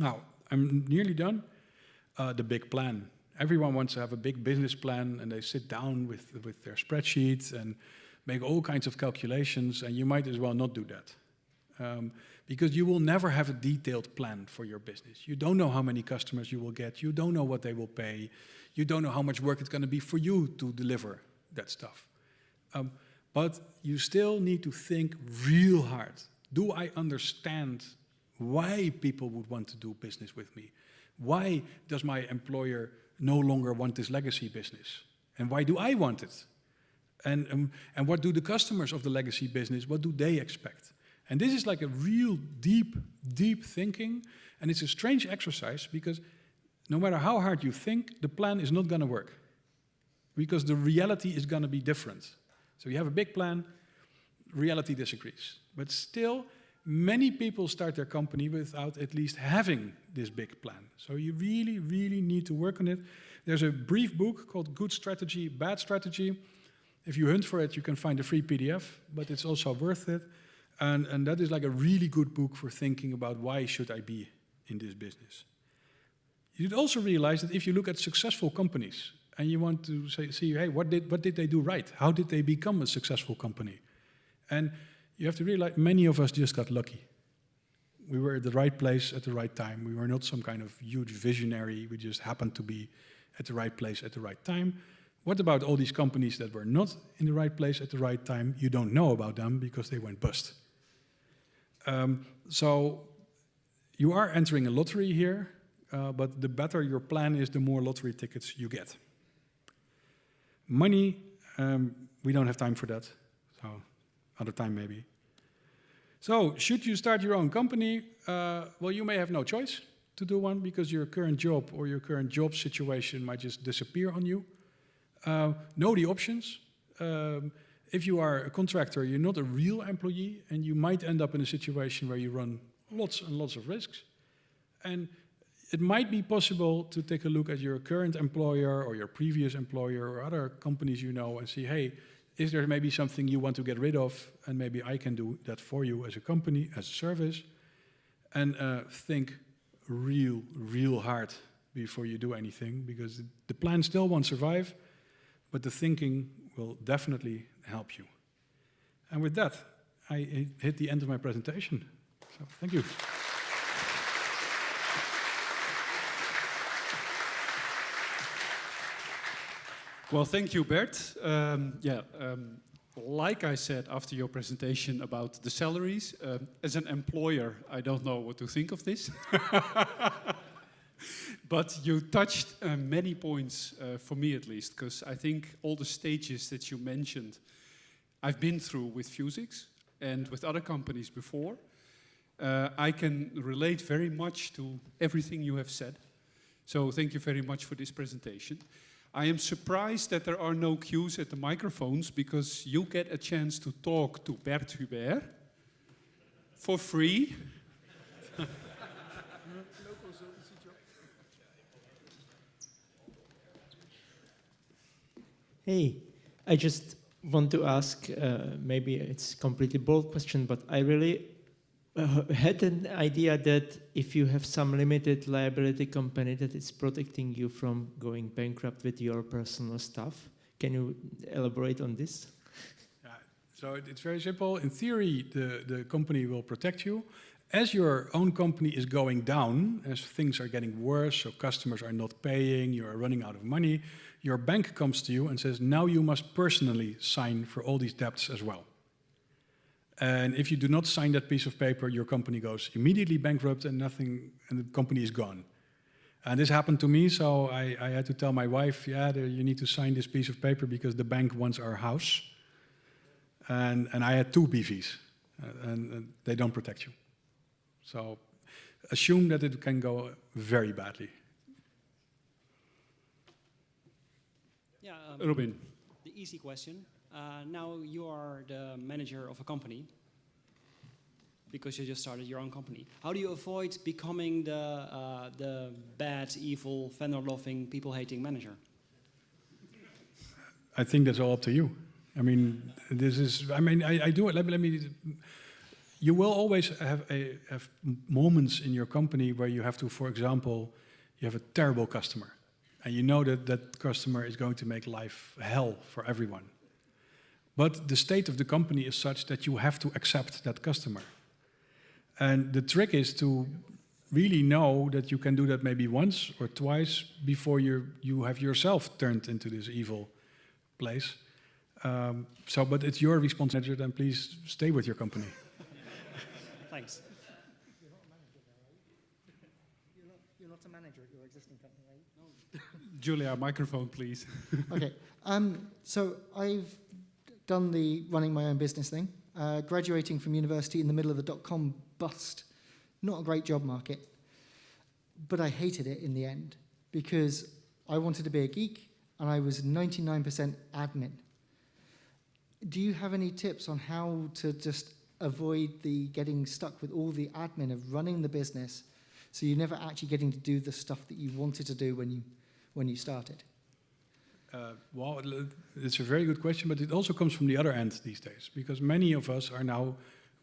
Now, I'm nearly done. The big plan. Everyone wants to have a big business plan, and they sit down with their spreadsheets and make all kinds of calculations, and you might as well not do that. Because you will never have a detailed plan for your business. You don't know how many customers you will get. You don't know what they will pay. You don't know how much work it's going to be for you to deliver that stuff. But you still need to think real hard. Do I understand why people would want to do business with me? Why does my employer no longer want this legacy business? And why do I want it? And what do the customers of the legacy business, what do they expect? And this is like a real deep thinking. And it's a strange exercise, because no matter how hard you think, the plan is not going to work. Because the reality is going to be different. So you have a big plan, reality disagrees. But still, many people start their company without at least having this big plan. So you really need to work on it. There's a brief book called Good Strategy, Bad Strategy. If you hunt for it, you can find a free PDF, but it's also worth it. And that is like a really good book for thinking about why should I be in this business. You'd also realize that if you look at successful companies and you want to see, hey, what did they do right? How did they become a successful company? And you have to realize many of us just got lucky. We were at the right place at the right time. We were not some kind of huge visionary. We just happened to be at the right place at the right time. What about all these companies that were not in the right place at the right time? You don't know about them because they went bust. So you are entering a lottery here, but the better your plan is, the more lottery tickets you get. Money, we don't have time for that, so other time maybe. So should you start your own company? Well, you may have no choice to do one, because your current job or your current job situation might just disappear on you. Know the options. If you are a contractor, you're not a real employee, and you might end up in a situation where you run lots and lots of risks. And it might be possible to take a look at your current employer or your previous employer or other companies you know and see, hey, is there maybe something you want to get rid of, and maybe I can do that for you as a company, as a service. And think real hard before you do anything, because the plan still won't survive, but the thinking will definitely help you. And with that, I hit the end of my presentation. So thank you. Well, thank you, Bert. Like I said after your presentation about the salaries, as an employer, I don't know what to think of this. But you touched many points, for me at least, because I think all the stages that you mentioned, I've been through with Fusix and with other companies before. I can relate very much to everything you have said. So thank you very much for this presentation. I am surprised that there are no queues at the microphones, because you get a chance to talk to Bert Hubert for free. Hey, I just want to ask, maybe it's a completely bold question, but I really had an idea that if you have some limited liability company that is protecting you from going bankrupt with your personal stuff. Can you elaborate on this? So it's very simple. In theory, the company will protect you. As your own company is going down, as things are getting worse, so customers are not paying, you are running out of money, your bank comes to you and says, now you must personally sign for all these debts as well. And if you do not sign that piece of paper, your company goes immediately bankrupt and nothing, and the company is gone. And this happened to me, so I had to tell my wife, you need to sign this piece of paper because the bank wants our house. And I had 2 BVs, and they don't protect you. So assume that it can go very badly. Yeah, Robin. the easy question. Now you are the manager of a company because you just started your own company. How do you avoid becoming the bad, evil, vendor-loving, people-hating manager? I think that's all up to you. I mean, I do it. Let me. You will always have moments in your company where you have to, for example, you have a terrible customer, and you know that that customer is going to make life hell for everyone. But the state of the company is such that you have to accept that customer. And the trick is to really know that you can do that maybe once or twice before you have yourself turned into this evil place. But it's your responsibility, then please stay with your company. Thanks. You're not a manager at your existing company, right? No. Julia, microphone, please. Okay. So I've done the running my own business thing, graduating from university in the middle of the dot-com bust. Not a great job market, but I hated it in the end because I wanted to be a geek and I was 99% admin. Do you have any tips on how to just avoid getting stuck with all the admin of running the business so you're never actually getting to do the stuff that you wanted to do when you started? Well, it's a very good question, but it also comes from the other end these days, because many of us are now,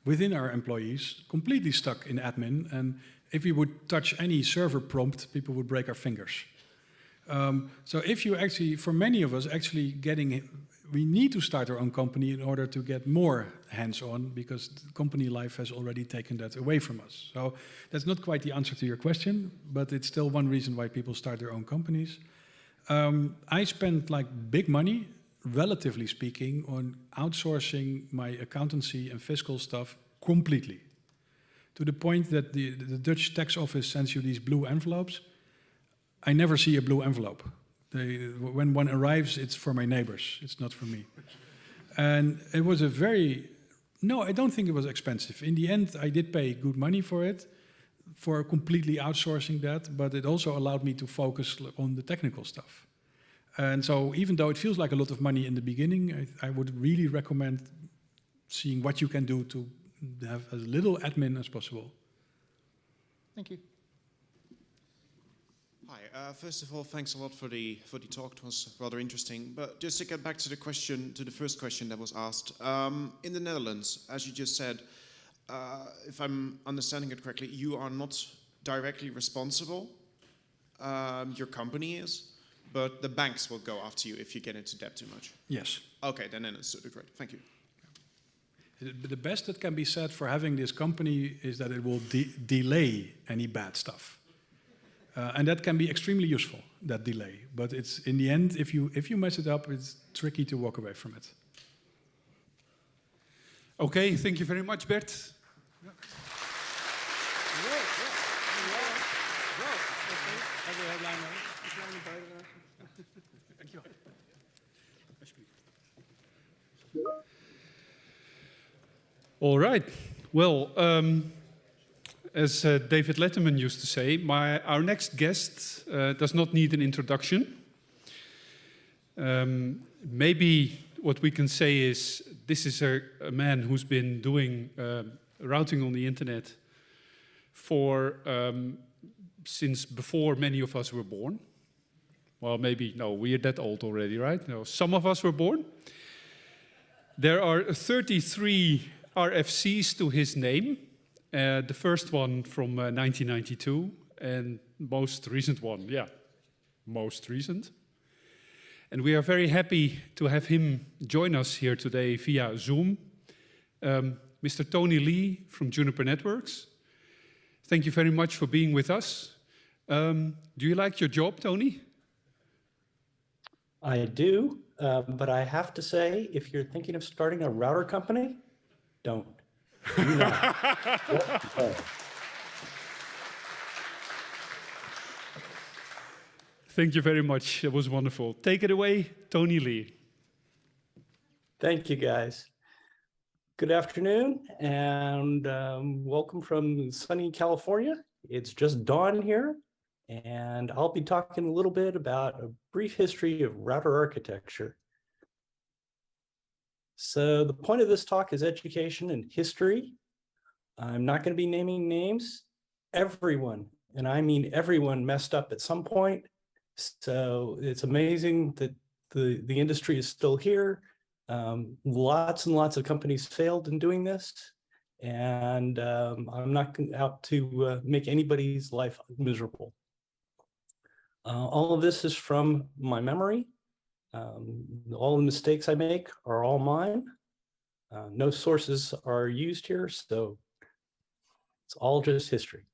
within our employees, completely stuck in admin, and if we would touch any server prompt, people would break our fingers. So if you actually, for many of us, actually we need to start our own company in order to get more hands-on, because company life has already taken that away from us. So that's not quite the answer to your question, but it's still one reason why people start their own companies. I spent like big money, relatively speaking, on outsourcing my accountancy and fiscal stuff completely. To the point that the Dutch tax office sends you these blue envelopes. I never see a blue envelope. When one arrives, it's for my neighbors. It's not for me. And it was no, I don't think it was expensive. In the end, I did pay good money for it, for completely outsourcing that, but it also allowed me to focus on the technical stuff. And so even though it feels like a lot of money in the beginning, I would really recommend seeing what you can do to have as little admin as possible. Thank you. Hi. First of all, thanks a lot for the talk. It was rather interesting. But just to get back to the first question that was asked, in the Netherlands, as you just said, if I'm understanding it correctly, you are not directly responsible, your company is, but the banks will go after you if you get into debt too much. Yes. Okay, then understood it right. Thank you. The best that can be said for having this company is that it will delay any bad stuff. And that can be extremely useful, that delay. But it's in the end, if you mess it up, it's tricky to walk away from it. Okay, thank you very much, Bert. All right. Well, as David Letterman used to say, our next guest does not need an introduction. Maybe what we can say is this is a man who's been doing routing on the internet for since before many of us were born. Well, maybe, no, we're that old already, right? No, some of us were born. There are 33 RFCs to his name. The first one from 1992, and most recent one, yeah, most recent. And we are very happy to have him join us here today via Zoom. Mr. Tony Lee from Juniper Networks. Thank you very much for being with us. Do you like your job, Tony? I do, but I have to say, if you're thinking of starting a router company, don't. Do not. Thank you very much. It was wonderful. Take it away, Tony Lee. Thank you, guys. Good afternoon, and welcome from sunny California. It's just dawn here, and I'll be talking a little bit about a brief history of router architecture. So the point of this talk is education and history. I'm not going to be naming names. Everyone, and I mean everyone, messed up at some point. So it's amazing that the industry is still here. Lots and lots of companies failed in doing this. And I'm not out to make anybody's life miserable. All of this is from my memory. All the mistakes I make are all mine. No sources are used here, so it's all just history.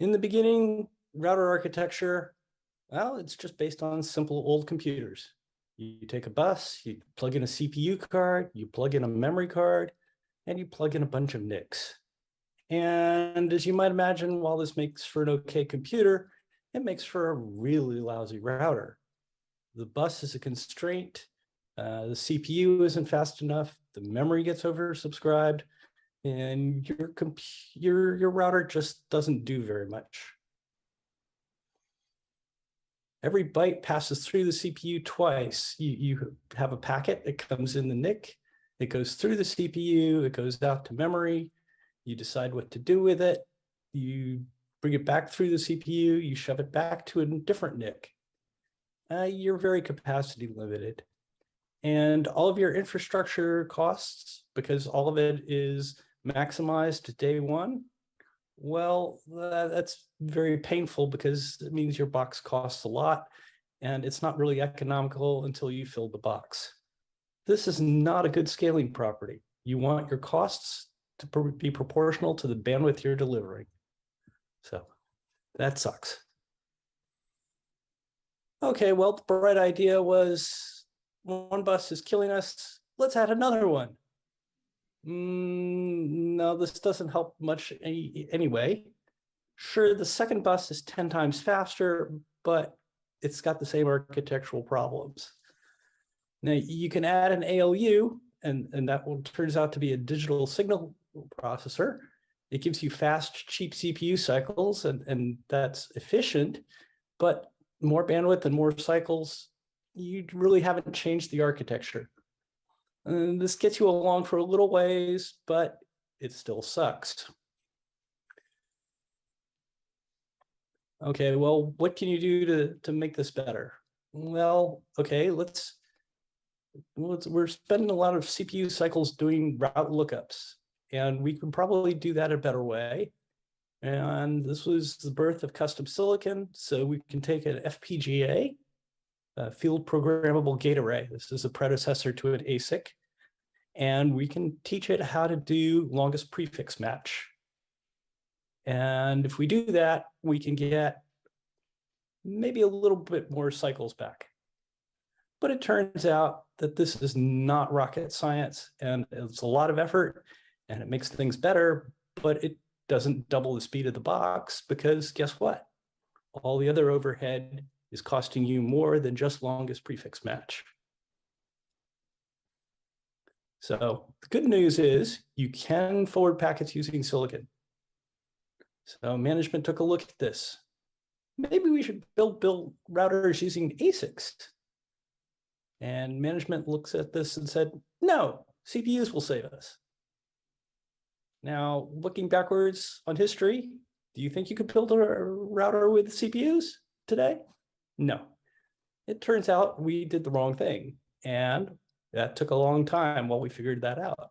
In the beginning, router architecture, well, it's just based on simple old computers. You take a bus, you plug in a CPU card, you plug in a memory card, and you plug in a bunch of NICs. And as you might imagine, while this makes for an okay computer, it makes for a really lousy router. The bus is a constraint, the CPU isn't fast enough, the memory gets oversubscribed, and your router just doesn't do very much. Every byte passes through the CPU twice. You have a packet, it comes in the NIC, it goes through the CPU, it goes out to memory, you decide what to do with it, you bring it back through the CPU, you shove it back to a different NIC. You're very capacity limited. And all of your infrastructure costs, because all of it is maximized day one, well, that's very painful because it means your box costs a lot and it's not really economical until you fill the box. This is not a good scaling property. You want your costs to be proportional to the bandwidth you're delivering. So that sucks. Okay, well, the bright idea was one bus is killing us. Let's add another one. No, this doesn't help much anyway. Sure, the second bus is 10 times faster, but it's got the same architectural problems. Now, you can add an ALU, and that one turns out to be a digital signal processor. It gives you fast, cheap CPU cycles, and that's efficient, but more bandwidth and more cycles, you really haven't changed the architecture. And this gets you along for a little ways, but it still sucks. Okay, well, what can you do to make this better? Well, okay, we're spending a lot of CPU cycles doing route lookups. and we can probably do that a better way. And this was the birth of custom silicon. So we can take an FPGA, a field programmable gate array. This is a predecessor to an ASIC. And we can teach it how to do longest prefix match. And if we do that, we can get maybe a little bit more cycles back. But it turns out that this is not rocket science, and it's a lot of effort, and it makes things better, but it doesn't double the speed of the box, because guess what? All the other overhead is costing you more than just longest prefix match. So the good news is you can forward packets using silicon. So management took a look at this. Maybe we should build routers using ASICs. And management looks at this and said, no, CPUs will save us. Now, looking backwards on history, do you think you could build a router with CPUs today? No. It turns out we did the wrong thing. And that took a long time while we figured that out,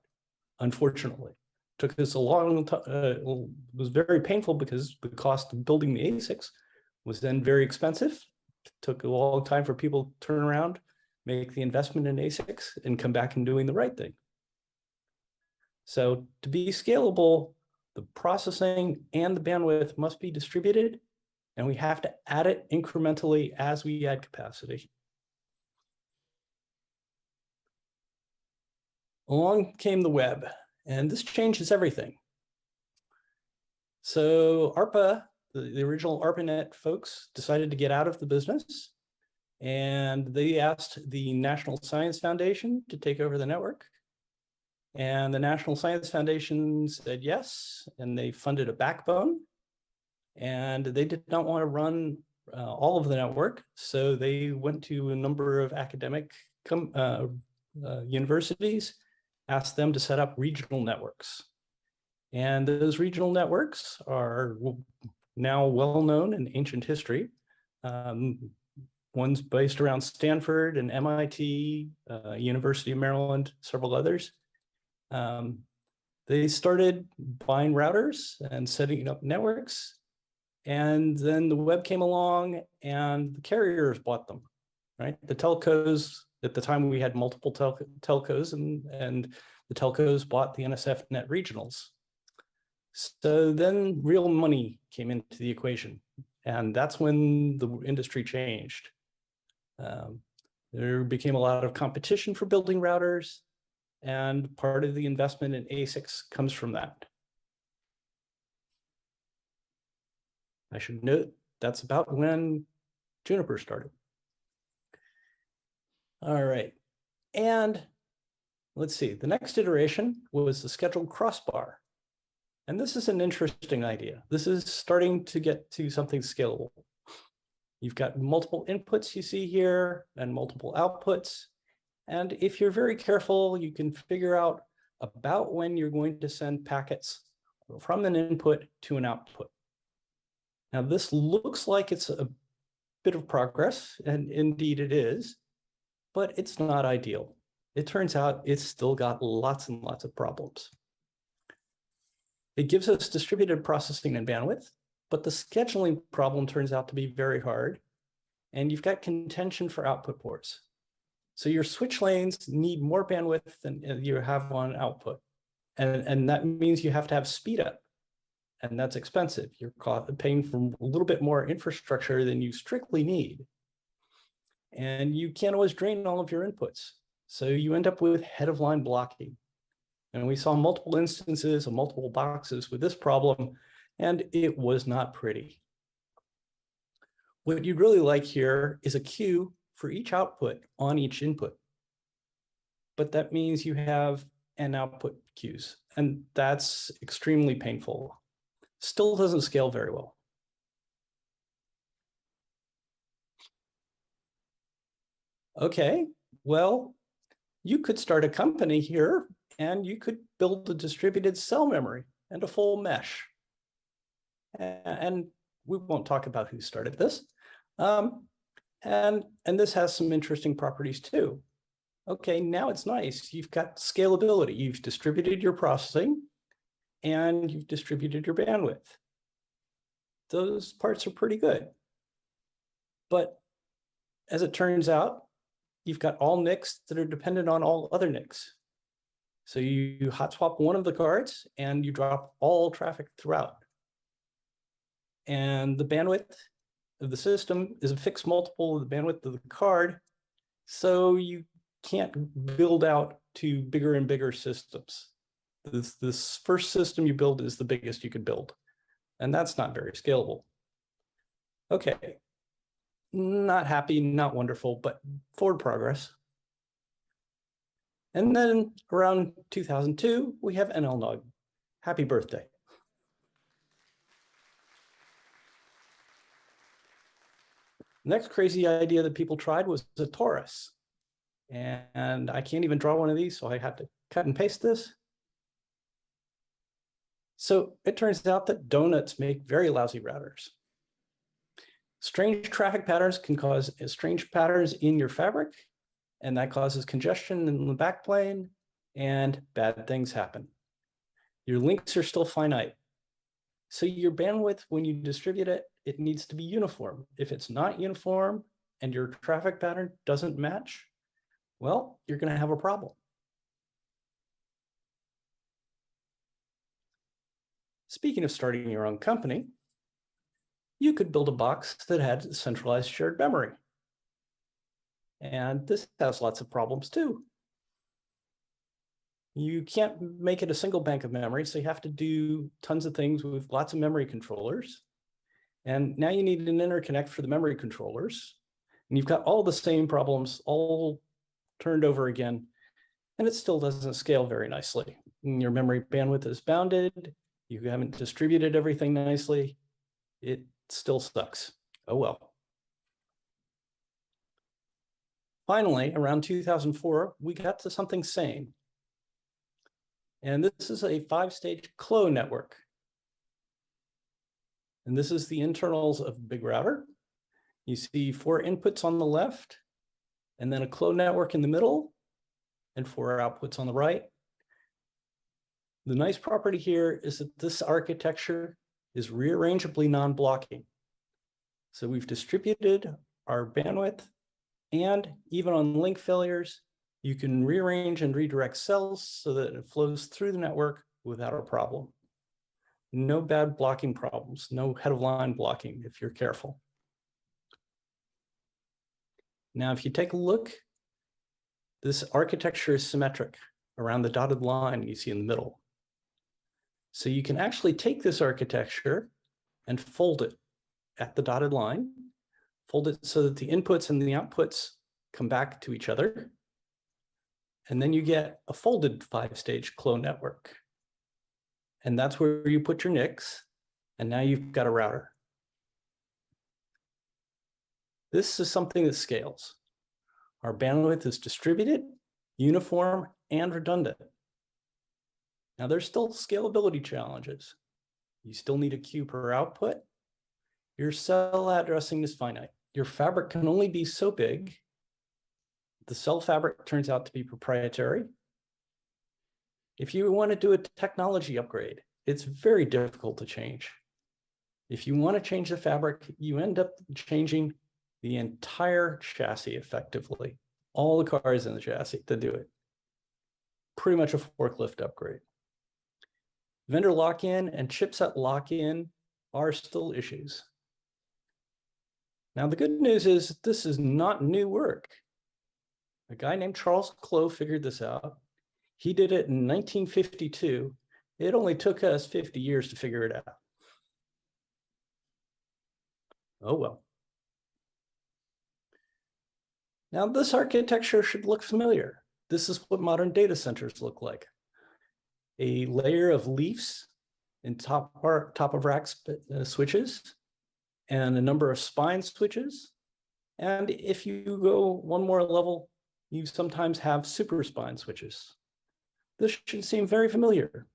unfortunately. It took us a long time. It was very painful because the cost of building the ASICs was then very expensive. It took a long time for people to turn around, make the investment in ASICs, and come back and doing the right thing. So to be scalable, the processing and the bandwidth must be distributed, and we have to add it incrementally as we add capacity. Along came the web, and this changes everything. So ARPA, the original ARPANET folks, decided to get out of the business, and they asked the National Science Foundation to take over the network. And the National Science Foundation said yes, and they funded a backbone. And they did not want to run all of the network, so they went to a number of academic universities, asked them to set up regional networks. And those regional networks are now well known in ancient history. One's based around Stanford and MIT, University of Maryland, several others. They started buying routers and setting up networks. And then the web came along and the carriers bought them, right? The telcos, at the time we had multiple telcos, and the telcos bought the NSF net regionals. So then real money came into the equation, and that's when the industry changed. There became a lot of competition for building routers, and part of the investment in ASICs comes from that. I should note that's about when Juniper started. All right, and let's see, the next iteration was the scheduled crossbar. And this is an interesting idea. This is starting to get to something scalable. You've got multiple inputs you see here and multiple outputs. And if you're very careful, you can figure out about when you're going to send packets from an input to an output. Now, this looks like it's a bit of progress, and indeed it is, but it's not ideal. It turns out it's still got lots and lots of problems. It gives us distributed processing and bandwidth, but the scheduling problem turns out to be very hard, and you've got contention for output ports. So your switch lanes need more bandwidth than you have on output, and that means you have to have speed up. And that's expensive. You're paying for a little bit more infrastructure than you strictly need. And you can't always drain all of your inputs. So you end up with head-of-line blocking. And we saw multiple instances of multiple boxes with this problem, and it was not pretty. What you'd really like here is a queue for each output on each input. But that means you have n output queues, and that's extremely painful. Still doesn't scale very well. Okay, well, you could start a company here and you could build a distributed cell memory and a full mesh. And we won't talk about who started this. And this has some interesting properties too. Okay, now it's nice. You've got scalability. You've distributed your processing. and you've distributed your bandwidth. Those parts are pretty good. But as it turns out, you've got all NICs that are dependent on all other NICs. So you hot swap one of the cards and you drop all traffic throughout. And the bandwidth of the system is a fixed multiple of the bandwidth of the card. So you can't build out to bigger and bigger systems. This first system you build is the biggest you could build. And that's not very scalable. Okay, not happy, not wonderful, but forward progress. And then around 2002, we have NLNOG. Happy birthday. Next crazy idea that people tried was a torus. And I can't even draw one of these, so I have to cut and paste this. So it turns out that donuts make very lousy routers. Strange traffic patterns can cause strange patterns in your fabric, and that causes congestion in the backplane, and bad things happen. Your links are still finite. So your bandwidth, when you distribute it, it needs to be uniform. If it's not uniform and your traffic pattern doesn't match, well, you're going to have a problem. Speaking of starting your own company, you could build a box that had centralized shared memory. And this has lots of problems too. You can't make it a single bank of memory, so you have to do tons of things with lots of memory controllers. And now you need an interconnect for the memory controllers. And you've got all the same problems all turned over again, and it still doesn't scale very nicely. And your memory bandwidth is bounded. You haven't distributed everything nicely. It still sucks. Oh well. Finally, around 2004, we got to something sane. And this is a 5-stage CLO network. And this is the internals of a big router. You see 4 inputs on the left, and then a CLO network in the middle, and 4 outputs on the right. The nice property here is that this architecture is rearrangeably non-blocking. So we've distributed our bandwidth, and even on link failures, you can rearrange and redirect cells so that it flows through the network without a problem. No bad blocking problems, no head of line blocking if you're careful. Now, if you take a look, this architecture is symmetric around the dotted line you see in the middle. So you can actually take this architecture and fold it at the dotted line, fold it so that the inputs and the outputs come back to each other. And then you get a folded 5-stage CLO network. And that's where you put your NICs, and now you've got a router. This is something that scales. Our bandwidth is distributed, uniform, and redundant. Now there's still scalability challenges. You still need a queue per output. Your cell addressing is finite. Your fabric can only be so big. The cell fabric turns out to be proprietary. If you want to do a technology upgrade, it's very difficult to change. If you want to change the fabric, you end up changing the entire chassis effectively, all the cars in the chassis to do it. Pretty much a forklift upgrade. Vendor lock-in and chipset lock-in are still issues. Now, the good news is this is not new work. A guy named Charles Clow figured this out. He did it in 1952. It only took us 50 years to figure it out. Oh well. Now, this architecture should look familiar. This is what modern data centers look like. A layer of leafs in top of rack switches, and a number of spine switches. And if you go one more level, you sometimes have super spine switches. This should seem very familiar.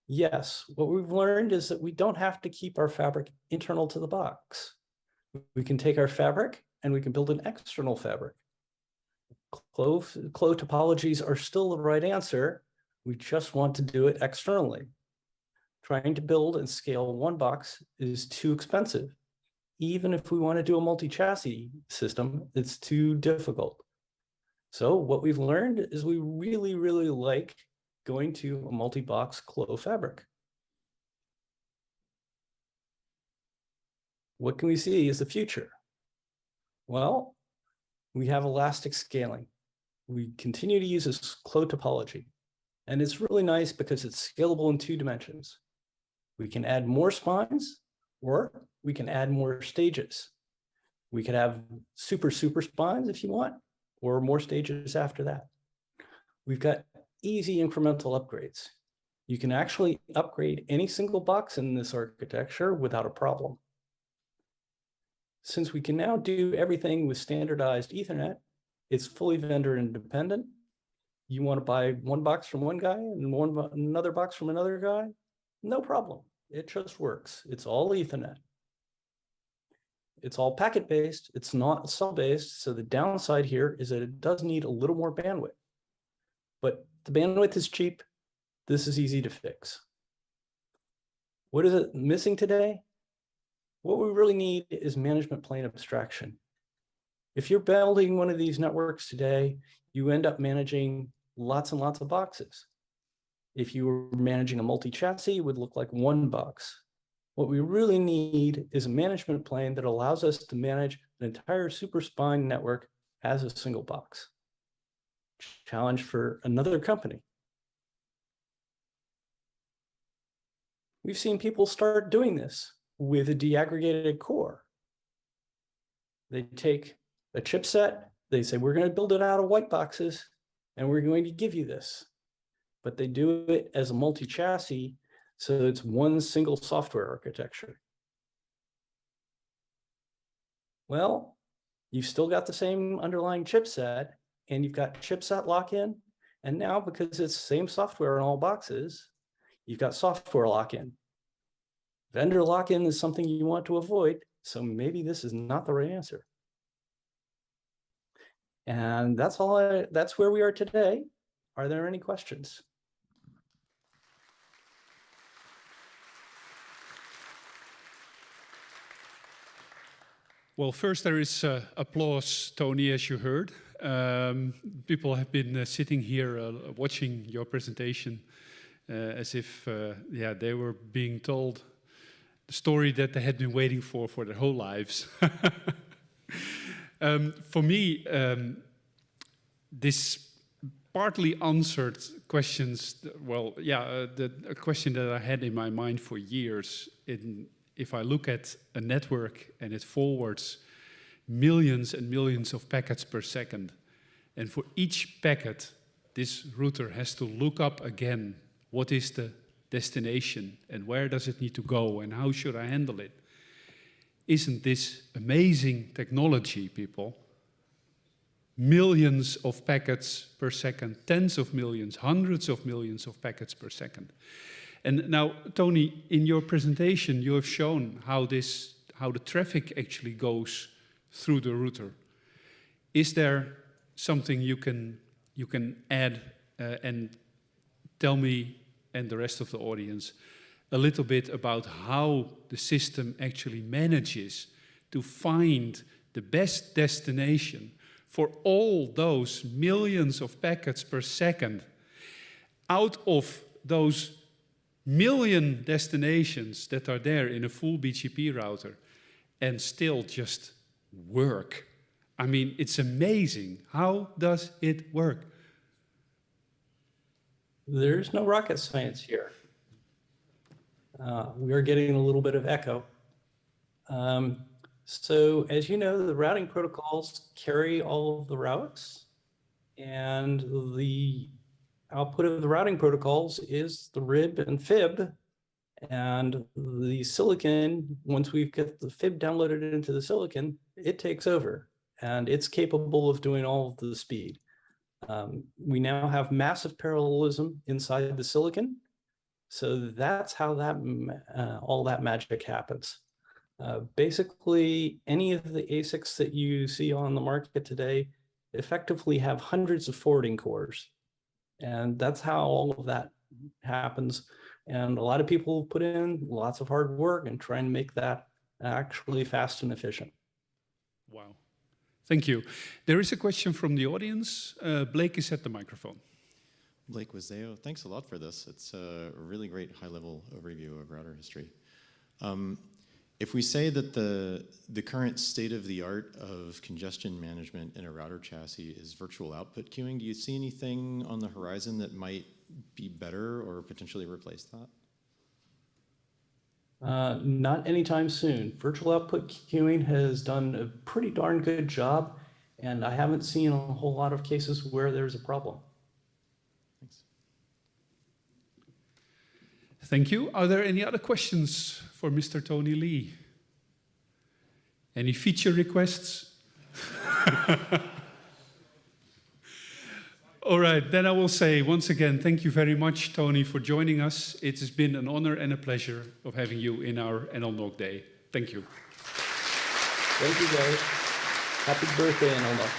Yes, what we've learned is that we don't have to keep our fabric internal to the box. We can take our fabric and we can build an external fabric. CLO topologies are still the right answer. We just want to do it externally. trying to build and scale one box is too expensive. Even if we want to do a multi-chassis system, it's too difficult. So what we've learned is we really, really like going to a multi-box Clo fabric. What can we see as the future? Well, we have elastic scaling. We continue to use this Clo topology. And it's really nice because it's scalable in 2 dimensions. We can add more spines, or we can add more stages. We could have super spines if you want, or more stages after that. We've got easy incremental upgrades. You can actually upgrade any single box in this architecture without a problem. Since we can now do everything with standardized Ethernet, it's fully vendor independent. You want to buy one box from one guy and another box from another guy? No problem. It just works. It's all Ethernet. It's all packet-based. It's not cell-based. So the downside here is that it does need a little more bandwidth. But the bandwidth is cheap. This is easy to fix. What is it missing today? What we really need is management plane abstraction. If you're building one of these networks today, you end up managing lots and lots of boxes. If you were managing a multi-chassis, it would look like one box. What we really need is a management plane that allows us to manage an entire super spine network as a single box. Challenge for another company. We've seen people start doing this with a deaggregated core. They take a chipset, they say, we're going to build it out of white boxes, and we're going to give you this. But they do it as a multi-chassis, so it's one single software architecture. Well, you've still got the same underlying chipset, and you've got chipset lock-in, and now because it's the same software in all boxes, you've got software lock-in. Vendor lock-in is something you want to avoid, so maybe this is not the right answer. And that's where we are today. Are there any questions? Well, first there is applause, Tony, as you heard. People have been sitting here watching your presentation as if they were being told the story that they had been waiting for their whole lives. For me, this partly answered questions. Well, a question that I had in my mind for years. If I look at a network and it forwards millions and millions of packets per second, and for each packet, this router has to look up again what is the destination and where does it need to go and how should I handle it. Isn't this amazing technology, people? Millions of packets per second, tens of millions, hundreds of millions of packets per second. And now, Tony, in your presentation, you have shown how the traffic actually goes through the router. Is there something you can add and tell me and the rest of the audience a little bit about how the system actually manages to find the best destination for all those millions of packets per second out of those million destinations that are there in a full BGP router and still just work? I mean, it's amazing. How does it work? There's no rocket science here. We are getting a little bit of echo. So as you know, the routing protocols carry all of the routes, and the output of the routing protocols is the RIB and FIB, and the silicon, once we get the FIB downloaded into the silicon, it takes over, and it's capable of doing all of the speed. We now have massive parallelism inside the silicon, so that's how all that magic happens. Basically, any of the ASICs that you see on the market today effectively have hundreds of forwarding cores. And that's how all of that happens. And a lot of people put in lots of hard work and trying to make that actually fast and efficient. Wow. Thank you. There is a question from the audience. Blake is at the microphone. Blake Wazeo, thanks a lot for this. It's a really great high-level overview of router history. If we say that the current state-of-the-art of congestion management in a router chassis is virtual output queuing, do you see anything on the horizon that might be better or potentially replace that? Not anytime soon. Virtual output queuing has done a pretty darn good job, and I haven't seen a whole lot of cases where there's a problem. Thanks. Thank you. Are there any other questions for Mr. Tony Lee? Any feature requests? All right, then I will say once again, thank you very much, Tony, for joining us. It has been an honor and a pleasure of having you in our NLNOG Day. Thank you. Thank you, guys. Happy birthday, NLNOG.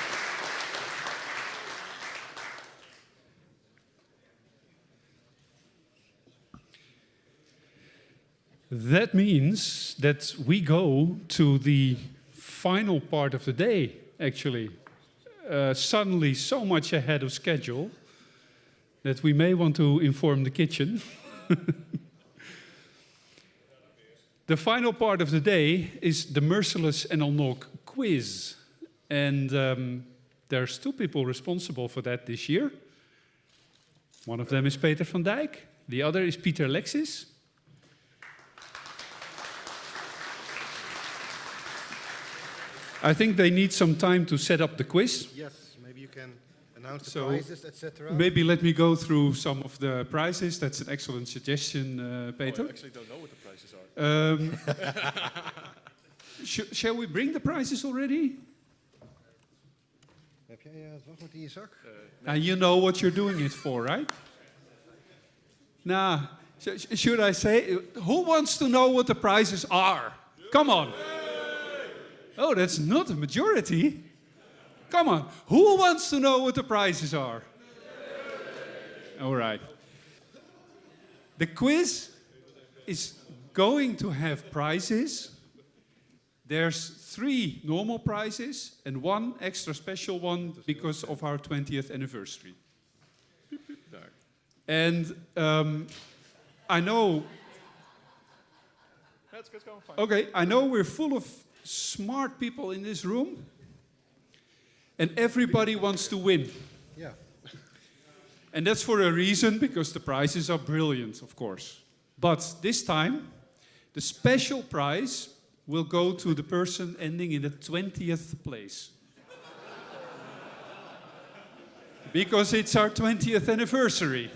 That means that we go to the final part of the day, actually. Suddenly so much ahead of schedule that we may want to inform the kitchen. The final part of the day is the Merciless NLNOG quiz. And there's 2 people responsible for that this year. One of them is Peter van Dijk. The other is Peter Lexis. I think they need some time to set up the quiz. Yes, maybe you can announce the prizes, etc. Maybe let me go through some of the prizes. That's an excellent suggestion, Peter. I actually don't know what the prices are. Shall we bring the prizes already? Heb jij het wachtwoord in je zak? You know what you're doing it for, right? Nah, should I say, who wants to know what the prizes are? Come on. Oh, that's not a majority. Come on, who wants to know what the prizes are? All right. The quiz is going to have prizes. There's 3 normal prizes and 1 extra special one because of our 20th anniversary. And I know... Okay, I know we're full of smart people in this room, and everybody wants to win. Yeah. And that's for a reason, because the prizes are brilliant, of course. But this time, the special prize will go to the person ending in the 20th place. Because it's our 20th anniversary.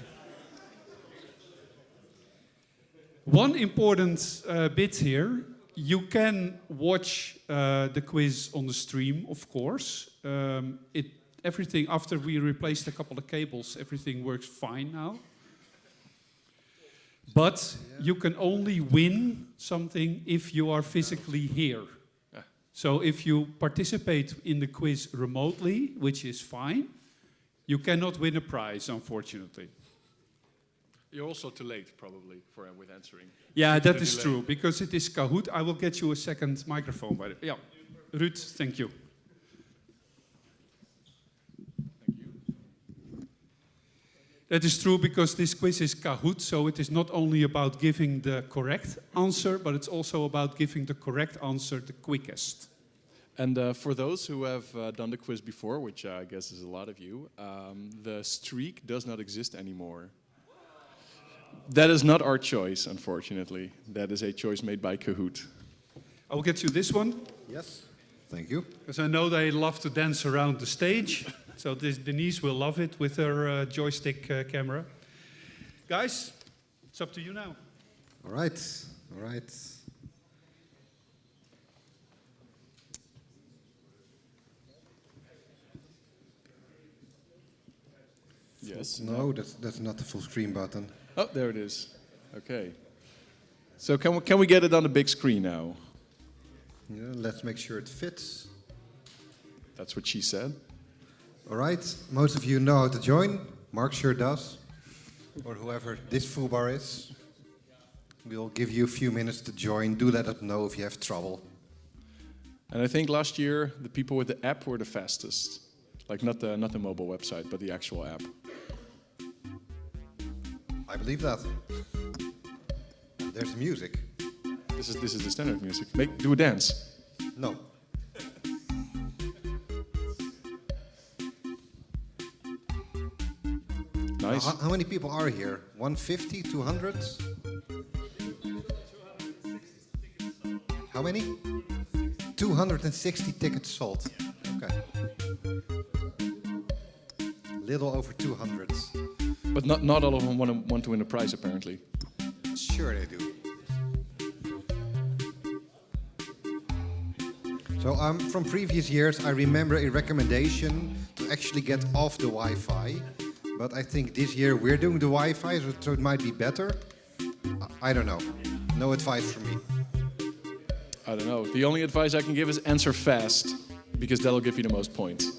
One important bit here. You can watch the quiz on the stream, of course. Everything, after we replaced a couple of cables, everything works fine now. But you can only win something if you are physically here. So if you participate in the quiz remotely, which is fine, you cannot win a prize, unfortunately. You're also too late, probably, with answering. Yeah, that is true, because it is Kahoot. I will get you a second microphone. Yeah, Ruud, thank you. Thank you. That is true, because this quiz is Kahoot, so it is not only about giving the correct answer, but it's also about giving the correct answer the quickest. And for those who have done the quiz before, which I guess is a lot of you, the streak does not exist anymore. That is not our choice, unfortunately. That is a choice made by Kahoot. I will get you this one. Yes, thank you. Because I know they love to dance around the stage. So Denise will love it with her joystick camera. Guys, it's up to you now. All right, all right. Yes. No, that's not the full screen button. Oh, there it is. Okay. So can we get it on the big screen now? Yeah, let's make sure it fits. That's what she said. All right, most of you know how to join. Mark sure does. Or whoever this foobar is. We'll give you a few minutes to join. Do let us know if you have trouble. And I think last year the people with the app were the fastest. Like not the mobile website, but the actual app. I believe that. There's music. This is the standard music. Do a dance. No. Nice. How many people are here? 150, 200? How many? 260 tickets sold. Okay. Little over 200. But not all of them want to win a prize, apparently. Sure they do. So from previous years, I remember a recommendation to actually get off the Wi-Fi. But I think this year we're doing the Wi-Fi, so it might be better. I don't know. No advice from me. I don't know. The only advice I can give is answer fast, because that'll give you the most points.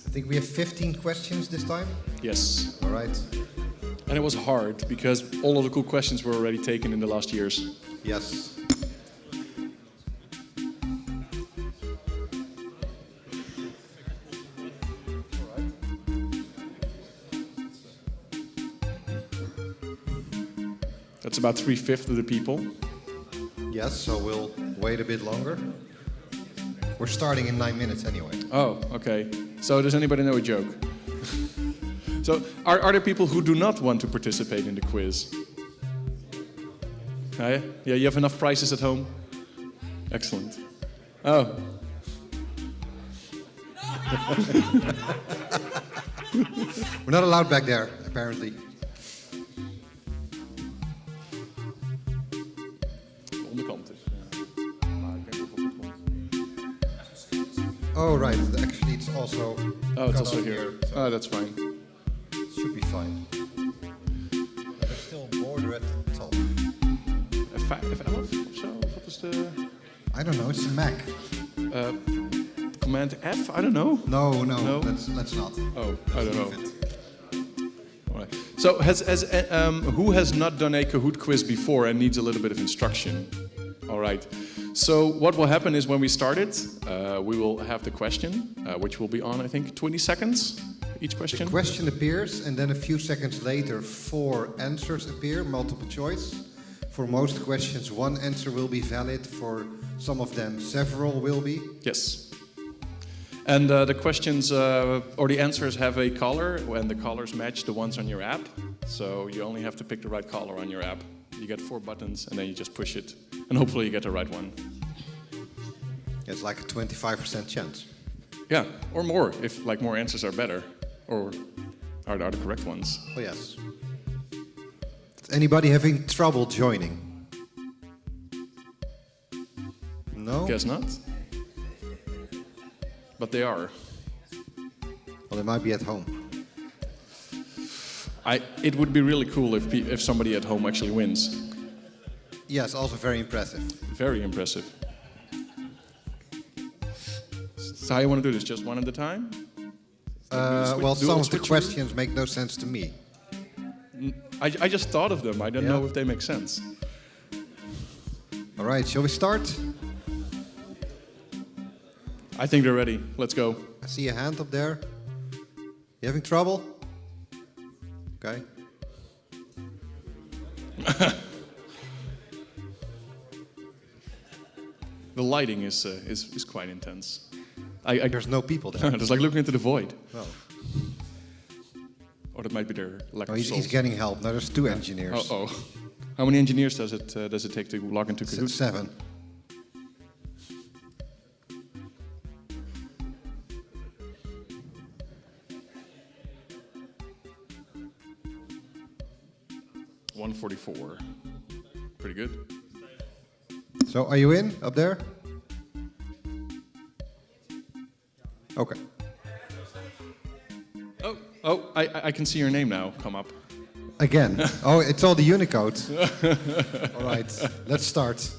I think we have 15 questions this time. Yes. All right. And it was hard, because all of the cool questions were already taken in the last years. Yes. That's about 3/5 of the people. Yes, so we'll wait a bit longer. We're starting in 9 minutes anyway. Oh, okay. So does anybody know a joke? So are there people who do not want to participate in the quiz? Yeah, you have enough prizes at home? Excellent. Oh. We're not allowed back there, apparently. Onderkant is. Oh, right. Actually, it's also. Oh, it's cut also off here. so Oh, that's fine. should be fine. But there's still a border at the top. F11 of zo? Wat is de... I don't know. It's a Mac. Command F? I don't know. No. No? Let's not. Oh, I don't know. Leave it. All right. So who has not done a Kahoot quiz before and needs a little bit of instruction? All right. So what will happen is when we start it, we will have the question, which will be on, I think, 20 seconds, each question. The question appears, and then a few seconds later, 4 answers appear, multiple choice. For most questions, 1 answer will be valid. For some of them, several will be. Yes. And the questions or the answers have a color, and the colors match the ones on your app. So you only have to pick the right color on your app. You get 4 buttons, and then you just push it, and hopefully you get the right one. It's like a 25% chance. Yeah, or more, if like more answers are better, or are the correct ones. Oh, yes. Is anybody having trouble joining? No? Guess not. But they are. Well, they might be at home. It would be really cool if somebody at home actually wins. Yes, also very impressive. Very impressive. So how you want to do this? Just one at a time? Well, some of the questions make no sense to me. I just thought of them. I don't know if they make sense. All right, shall we start? I think they're ready. Let's go. I see a hand up there. You having trouble? Okay. The lighting is quite intense. There's no people there. It's like looking into the void. No. Or that might be their lack Oh, of he's getting help. Now there's 2 engineers. Oh. How many engineers does it take to log into Kahoot? 7. $144. Pretty good. So are you in up there? Okay. Oh, I can see your name now come up. Again. Oh, it's all the Unicode. All right, let's start.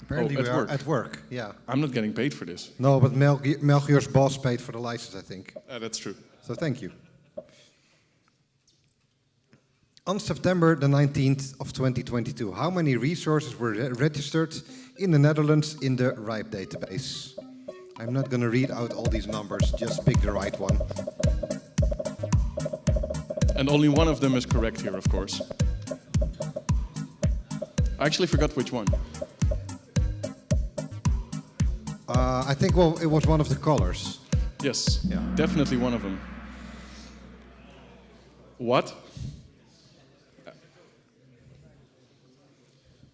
Apparently Oh, we at are work. at work, yeah. I'm not getting paid for this. No, but Melchior's boss paid for the license, I think. That's true. So thank you. On September the 19th of 2022, how many resources were registered in the Netherlands in the RIPE database? I'm not going to read out all these numbers, just pick the right one. And only one of them is correct here, of course. I actually forgot which one. I think, well, it was one of the colors. Yes, Yeah. definitely one of them. What?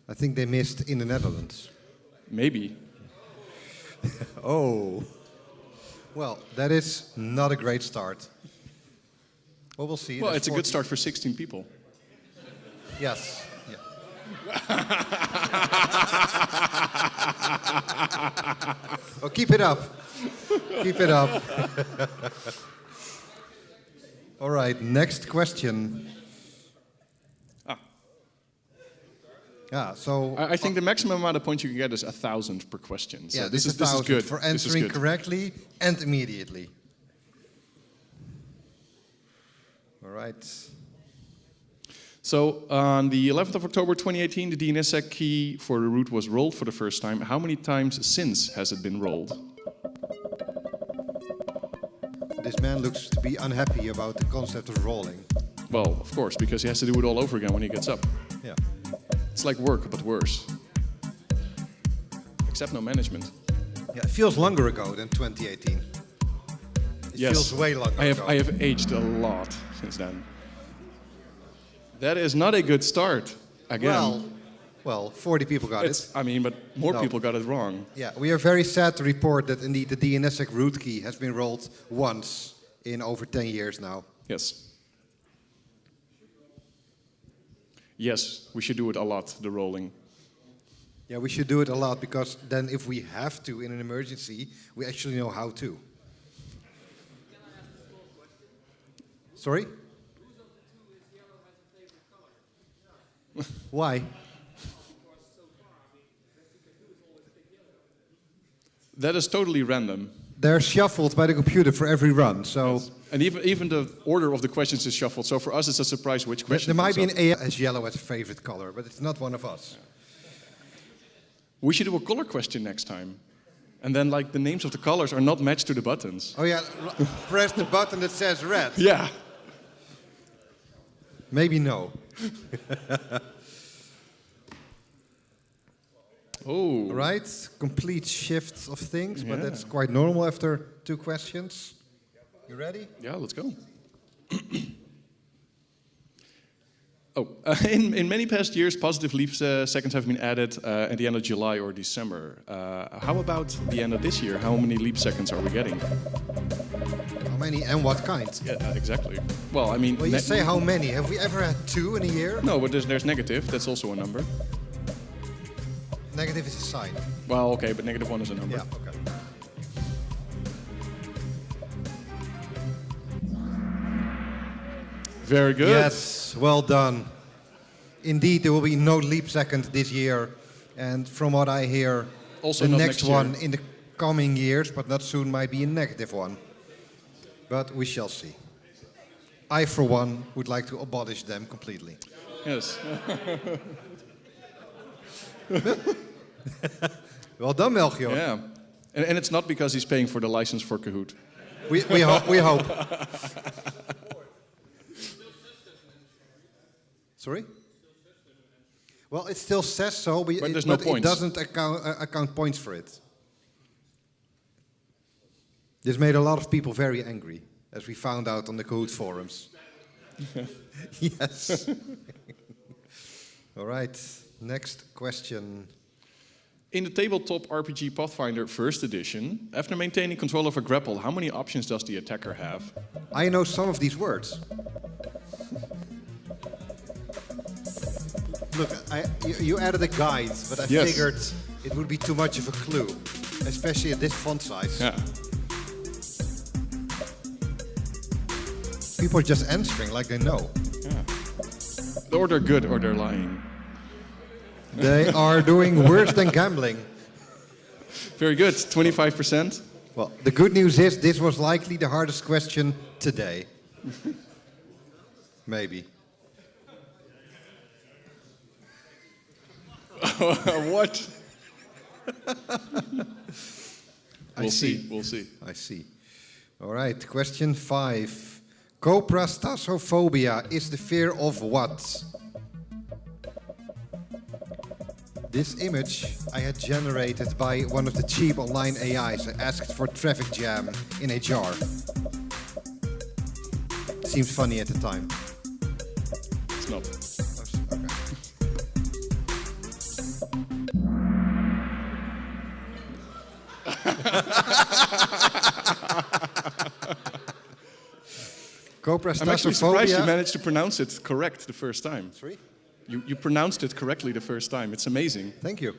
I think they missed in the Netherlands. Maybe. Oh. Well, that is not a great start. Well, we'll see. Well, There's it's a good 40 start for 16 people. Yes. Yeah. Oh, keep it up. Keep it up. All right, next question. So I think the maximum amount of points you can get is 1,000 per question. So yeah, this is 1,000 good. for This is answering good. correctly and immediately. All right. So on the 11th of October 2018, the DNSSEC key for the root was rolled for the first time. How many times since has it been rolled? This man looks to be unhappy about the concept of rolling. Well, of course, because he has to do it all over again when he gets up. Yeah. It's like work, but worse. Except no management. Yeah, it feels longer ago than 2018. It Yes. feels way longer ago. I have aged a lot since then. That is not a good start. Again. Well, 40 people got it. I mean, but more No. people got it wrong. Yeah, we are very sad to report that indeed the DNSSEC root key has been rolled once in over 10 years now. Yes. Yes, we should do it a lot, the rolling. Yeah, we should do it a lot because then if we have to in an emergency, we actually know how to. Sorry? Why? That is totally random. They're shuffled by the computer for every run, so... And even the order of the questions is shuffled. So for us, it's a surprise which question There might be comes an up. AI as yellow as a favorite color, but it's not one of us. We should do a color question next time. And then, like, the names of the colors are not matched to the buttons. Oh yeah, press the button that says red. Yeah. Maybe no. Oh. Right, complete shift of things, but Yeah. that's quite normal after 2 questions. You ready? Yeah, let's go. In many past years, positive leap seconds have been added at the end of July or December. How about the end of this year? How many leap seconds are we getting? How many and what kind? Yeah, exactly. Well, I mean... Well, you say how many? Have we ever had 2 in a year? No, but there's negative. That's also a number. Negative is a sign. Well, okay, but -1 is a number. Yeah, okay. Very good. Yes, well done. Indeed, there will be no leap second this year. And from what I hear, Also the not next next year. one in the coming years, but not soon, might be a negative one. But we shall see. I, for one, would like to abolish them completely. Yes. Well done, Melchior. Yeah. And it's not because he's paying for the license for Kahoot. We hope. We hope. Sorry? Well, it still says so, but, But there's no it points. doesn't account points for it. This made a lot of people very angry, as we found out on the Kahoot forums. Yes. All right, next question. In the tabletop RPG Pathfinder First Edition, after maintaining control of a grapple, how many options does the attacker have? I know some of these words. Look, you added a guide, but I Yes. figured it would be too much of a clue, especially at this font size. Yeah. People are just answering like they know. Or they're good or they're lying. They are doing worse than gambling. Very good, 25%. Well, the good news is this was likely the hardest question today. Maybe. What? We'll see. We'll see. I see. All right, question 5. Coprastasophobia is the fear of what? This image I had generated by one of the cheap online AIs. I asked for traffic jam in a jar. Seems funny at the time. It's not. Okay. I'm actually surprised you Coprastasophobia. managed to pronounce it correct the first time. Sorry? You pronounced it correctly the first time. It's amazing. Thank you.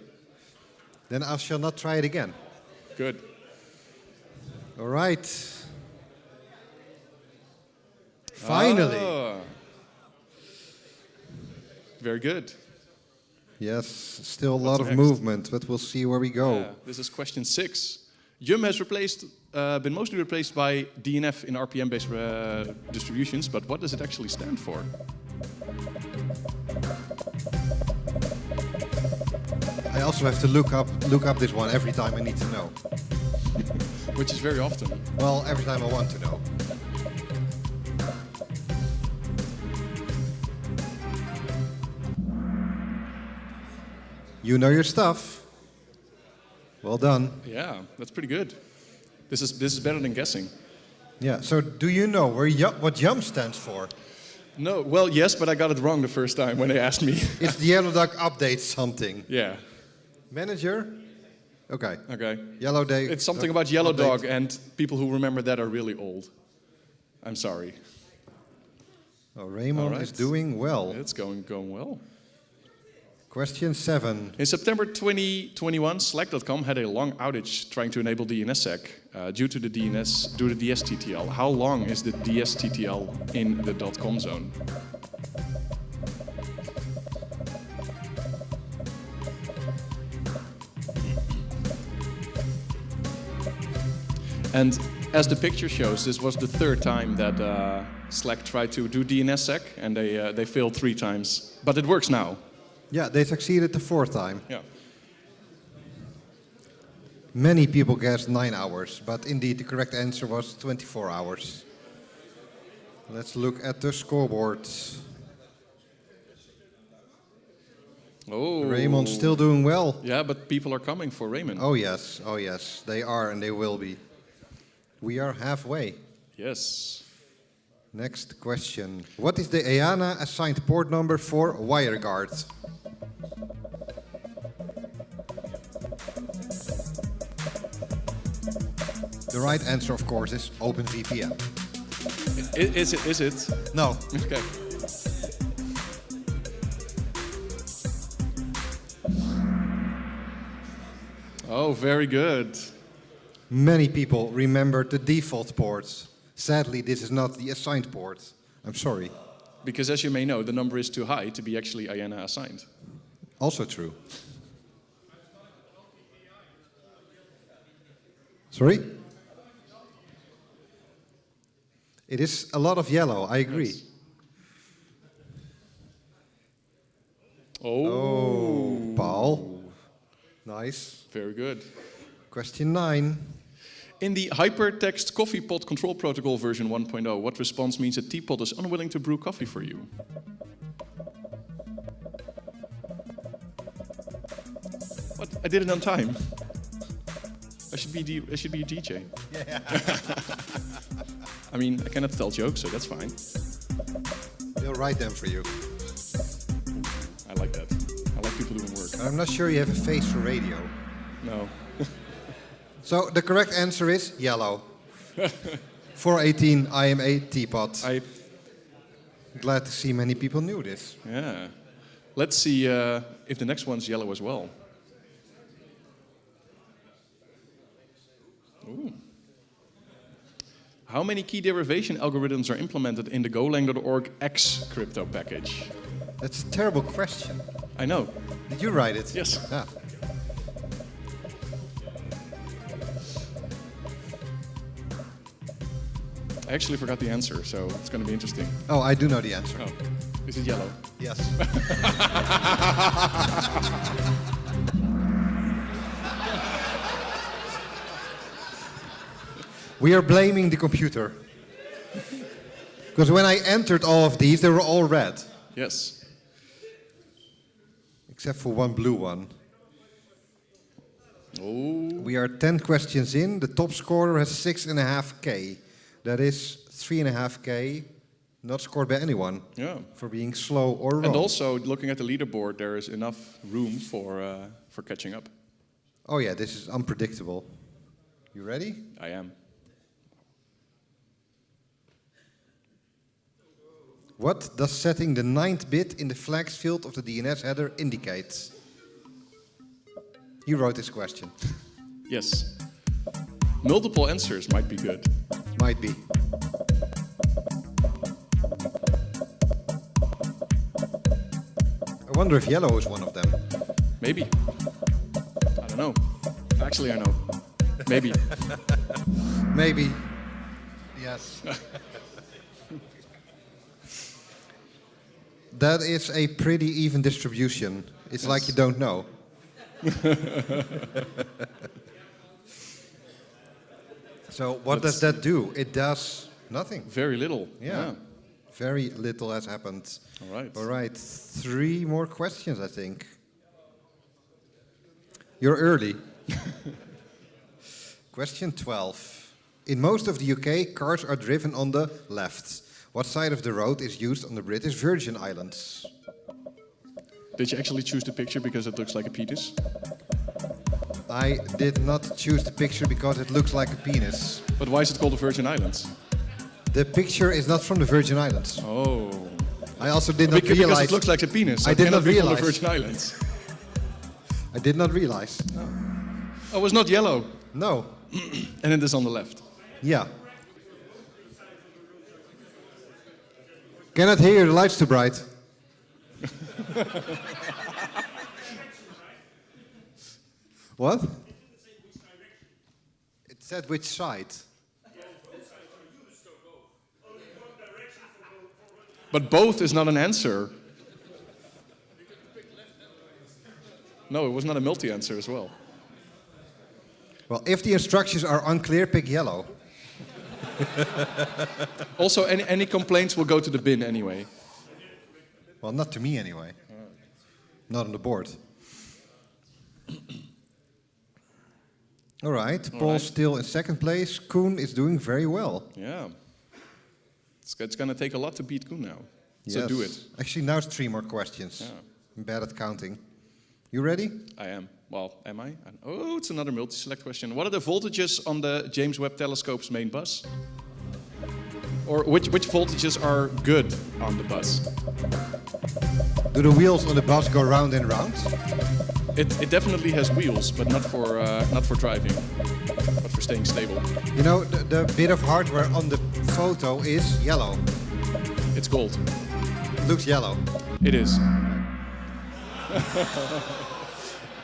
Then I shall not try it again. Good. All right. Finally. Ah. Very good. Yes, still a lot of next? movement, but we'll see where we go. Yeah, this is question 6. Yum has been mostly replaced by DNF in RPM-based distributions, but what does it actually stand for? I also have to look up this one every time I need to know. Which is very often. Well, every time I want to know. You know your stuff. Well done. Yeah, that's pretty good. This is better than guessing. Yeah, so do you know what YUM stands for? No, well, yes, but I got it wrong the first time when they asked me. It's the Yellow Duck update something. Yeah. Manager? Okay. Okay. Yellow Day. It's something about Yellow update. Dog, and people who remember that are really old. I'm sorry. Oh, Raymond All right. is doing well. It's going well. Question 7. In September 2021, Slack.com had a long outage trying to enable DNSSEC due to the DSTTL. How long is the DSTTL in the .com zone? And as the picture shows, this was the 3rd time that Slack tried to do DNSSEC, and they failed 3 times. But it works now. Yeah, they succeeded the 4th time. Yeah. Many people guessed 9 hours, but indeed the correct answer was 24 hours. Let's look at the scoreboard. Oh. Raymond's still doing well. Yeah, but people are coming for Raymond. Oh yes, they are and they will be. We are halfway. Yes. Next question. What is the IANA assigned port number for WireGuard? The right answer, of course, is OpenVPN. Is it? No. Okay. Oh, very good. Many people remember the default port. Sadly, this is not the assigned port. I'm sorry. Because as you may know, the number is too high to be actually IANA assigned. Also true. Sorry? It is a lot of yellow, I agree. Yes. Oh. Paul. Nice. Very good. Question 9. In the Hypertext Coffee Pot Control Protocol version 1.0, what response means a teapot is unwilling to brew coffee for you? What? I did it on time. I should be a DJ. Yeah. I mean, I cannot tell jokes, so that's fine. They'll write them for you. I like that. I like people doing work. I'm not sure you have a face for radio. No. So the correct answer is yellow. 418, I am a teapot. Glad to see many people knew this. Yeah. Let's see if the next one's yellow as well. Ooh. How many key derivation algorithms are implemented in the Golang.org X crypto package? That's a terrible question. I know. Did you write it? Yes. Ah. I actually forgot the answer, so it's going to be interesting. Oh, I do know the answer. Oh, is it yellow? Yes. We are blaming the computer. Because when I entered all of these, they were all red. Yes. Except for one blue one. Oh. We are 10 questions in. The top scorer has 6.5K. That is 3.5K not scored by anyone for being slow or wrong. And also, looking at the leaderboard, there is enough room for catching up. Oh yeah, this is unpredictable. You ready? I am. What does setting the 9th bit in the flags field of the DNS header indicate? You wrote this question. Yes. Multiple answers might be good. Might be. I wonder if yellow is one of them. Maybe. I don't know. Actually, I know. Maybe. Maybe. Yes. That is a pretty even distribution. It's like you don't know. So what does that do? It does nothing. Very little. Yeah. Very little has happened. All right. All right. 3 more questions, I think. You're early. Question 12. In most of the UK, cars are driven on the left. What side of the road is used on the British Virgin Islands? Did you actually choose the picture because it looks like a penis? I did not choose the picture because it looks like a penis. But why is it called the Virgin Islands? The picture is not from the Virgin Islands. Oh. I also did not realize... Because it looks like a penis. So I did not be from realize. the Virgin Islands. I did not realize. Oh, it was not yellow. No. And it is on the left. Yeah. Cannot hear you, the light's too bright. What? It said which side. But both is not an answer. No, it was not a multi-answer as well. Well, if the instructions are unclear, pick yellow. Also, any complaints will go to the bin anyway. Well, not to me anyway. Not on the board. All right, Paul's still in second place. Koen is doing very well. Yeah. It's going to take a lot to beat Koen now. So Yes. do it. Actually, now it's 3 more questions. Yeah. I'm bad at counting. You ready? I am. Well, am I? Oh, it's another multi-select question. What are the voltages on the James Webb Telescope's main bus? Or which voltages are good on the bus? Do the wheels on the bus go round and round? It definitely has wheels, but not for driving, but for staying stable. You know, the bit of hardware on the photo is yellow. It's gold. It looks yellow. It is.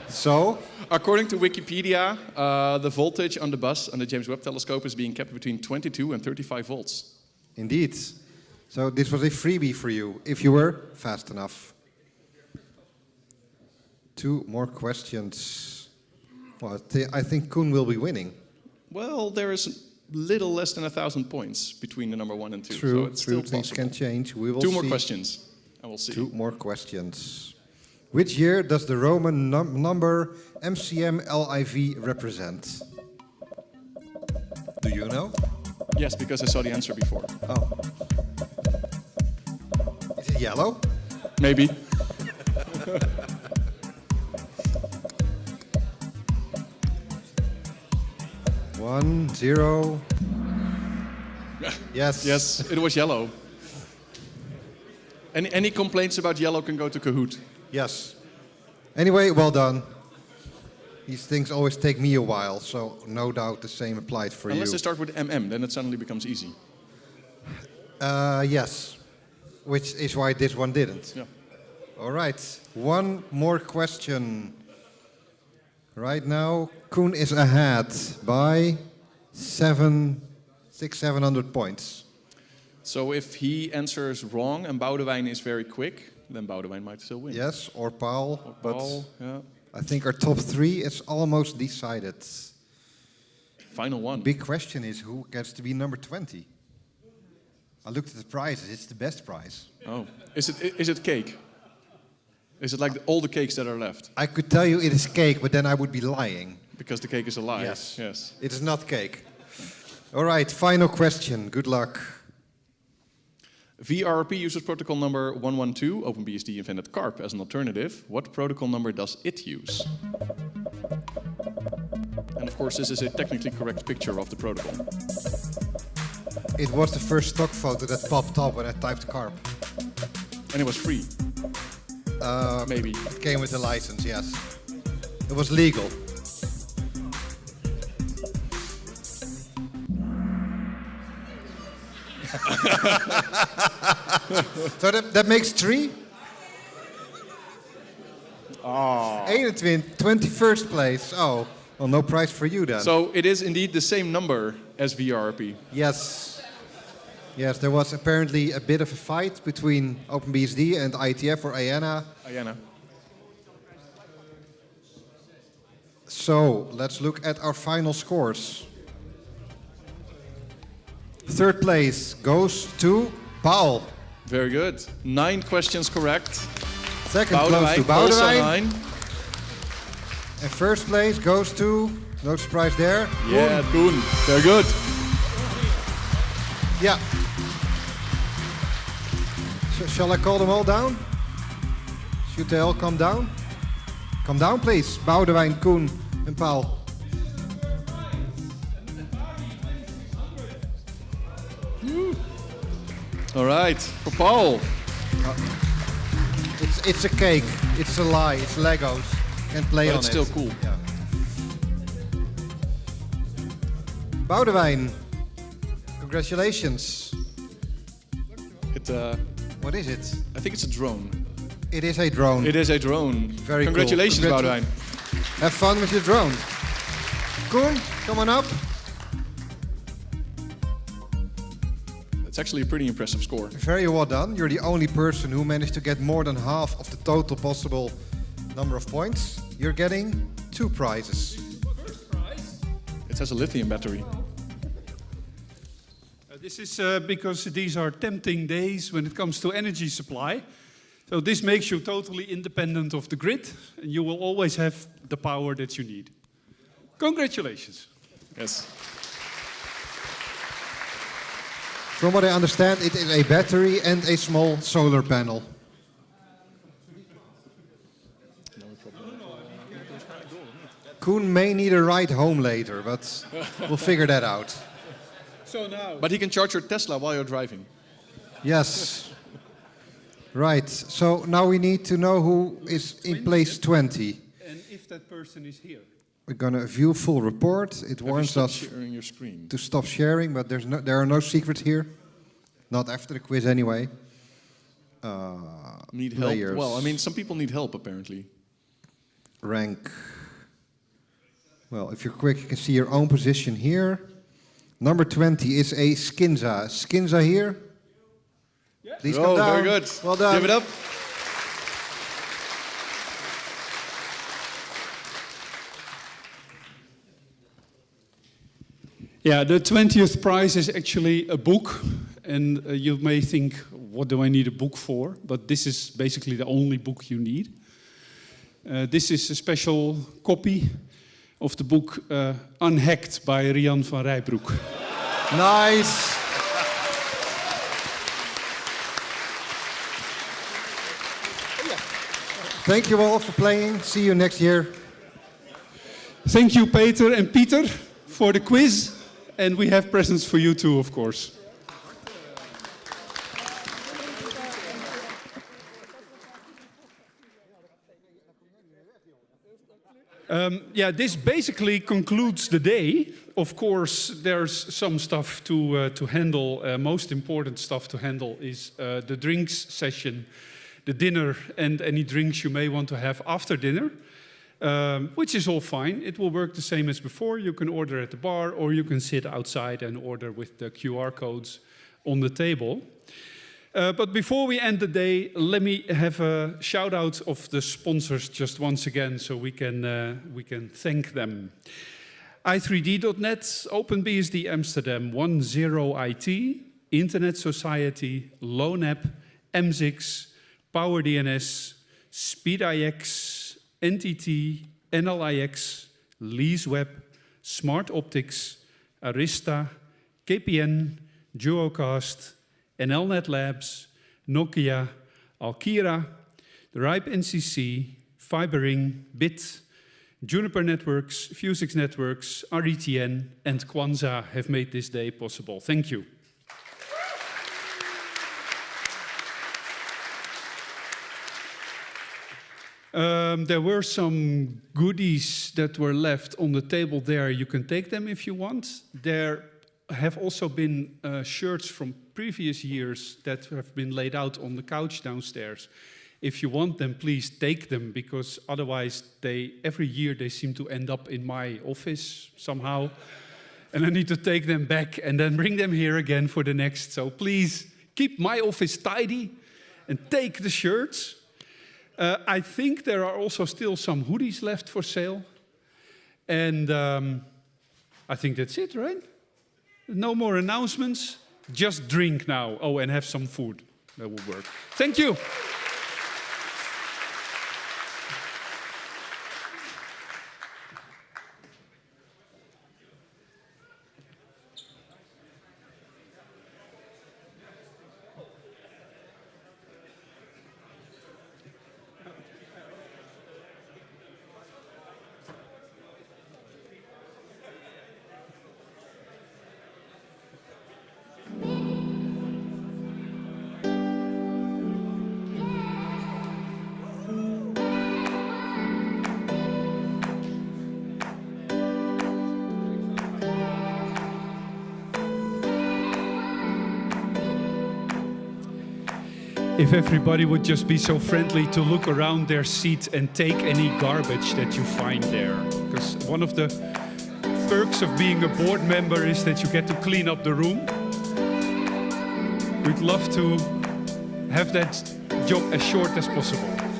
So? According to Wikipedia, the voltage on the bus on the James Webb Telescope is being kept between 22 and 35 volts. Indeed. So this was a freebie for you, if you were fast enough. 2 more questions. Well, I think Koen will be winning. Well, there is little less than 1,000 points between the number 1 and 2. True, so it's true. still Things possible. can change. We will 2 more see. questions, and we'll see. 2 more questions. Which year does the Roman number MCM LIV represent? Do you know? Yes, because I saw the answer before. Oh. Is it yellow? Maybe. One, 0. Yes. Yes, it was yellow. Any complaints about yellow can go to Kahoot. Yes. Anyway, well done. These things always take me a while, so no doubt the same applied for Unless you. they start with MM, then it suddenly becomes easy. Yes. Which is why this one didn't. Yeah. All right, one more question. Right now, Koen is ahead by 700 points. So if he answers wrong and Boudewijn is very quick, then Boudewijn might still win. Yes, or Paul. But Paul, yeah. I think our top three is almost decided. Final one. Big question is who gets to be number 20? I looked at the prizes. It's the best prize. Oh, is it cake? Is it like all the cakes that are left? I could tell you it is cake, but then I would be lying. Because the cake is a lie. Yes. Yes. It is not cake. All right, final question. Good luck. VRP uses protocol number 112. OpenBSD invented CARP as an alternative. What protocol number does it use? And of course, this is a technically correct picture of the protocol. It was the first stock photo that popped up when I typed carp. And it was free. Maybe. It came with a license, yes. It was legal. So that makes 3? Oh. 21st place. Oh, well, no prize for you then. So it is indeed the same number as VRP. Yes. Yes, there was apparently a bit of a fight between OpenBSD and IETF or IANA. IANA. So let's look at our final scores. 3rd place goes to Paul. Very good. 9 questions correct. 2nd goes to also Boudewijn. 9. And 1st place goes to, no surprise there, Yeah, Koen. Very good. Yeah. Shall I call them all down? Should they all come down? Come down, please. Boudewijn, Koen, and Paul. All right, for Paul. It's a cake. It's a lie. It's Legos. Can't play But on it's it. still cool. Yeah. Boudewijn, congratulations. What is it? I think it's a drone. It is a drone. It is a drone. Very Congratulations, cool. Boudewijn. Have fun with your drone. Koen, come on up. It's actually a pretty impressive score. Very well done. You're the only person who managed to get more than half of the total possible number of points. You're getting 2 prizes. It has a lithium battery. This is because these are tempting days when it comes to energy supply. So this makes you totally independent of the grid, and you will always have the power that you need. Congratulations. Yes. From what I understand, it is a battery and a small solar panel. Koen may need a ride home later, but we'll figure that out. So now. But he can charge your Tesla while you're driving. Yes. Right. So now we need to know who is in place 20. And if that person is here. We're going to view full report. It warns us sharing your screen? to stop sharing, but there are no secrets here. Not after the quiz anyway. Need players. help? Well, I mean, some people need help, apparently. Rank. Well, if you're quick, you can see your own position here. Number 20 is a Skinza. Skinza here? Yeah. Please come down. Very good. Well done. Give it up. Yeah, the 20th prize is actually a book. And you may think, what do I need a book for? But this is basically the only book you need. This is a special copy of the book Unhacked by Rian van Rijbroek. Nice. Thank you all for playing. See you next year. Thank you, Peter and Pieter, for the quiz. And we have presents for you too, of course. Yeah, this basically concludes the day. Of course, there's some stuff to handle. Most important stuff to handle is the drinks session the dinner and any drinks you may want to have after dinner, which is all fine. It will work the same as before. You can order at the bar, or you can sit outside and order with the QR codes on the table. But before we end the day, let me have a shout out of the sponsors just once again, so we can thank them. i3D.net, OpenBSD Amsterdam, 10IT, Internet Society, LoanApp, MZix, PowerDNS, SpeedIX, NTT, NLIX, LeaseWeb, Smart Optics, Arista, KPN, Duocast, NLNet Labs, Nokia, Alkira, the RIPE NCC, Fibering, BIT, Juniper Networks, Fusix Networks, RETN, and Kwanzaa have made this day possible. Thank you. There were some goodies that were left on the table there. You can take them if you want. There have also been shirts from previous years that have been laid out on the couch downstairs. If you want them, please take them, because otherwise every year they seem to end up in my office somehow. And I need to take them back and then bring them here again for the next. So please keep my office tidy and take the shirts. I think there are also still some hoodies left for sale. And I think that's it, right? No more announcements. Just drink now. Oh, and have some food. That will work. Thank you. If everybody would just be so friendly to look around their seat and take any garbage that you find there. Because one of the perks of being a board member is that you get to clean up the room. We'd love to have that job as short as possible.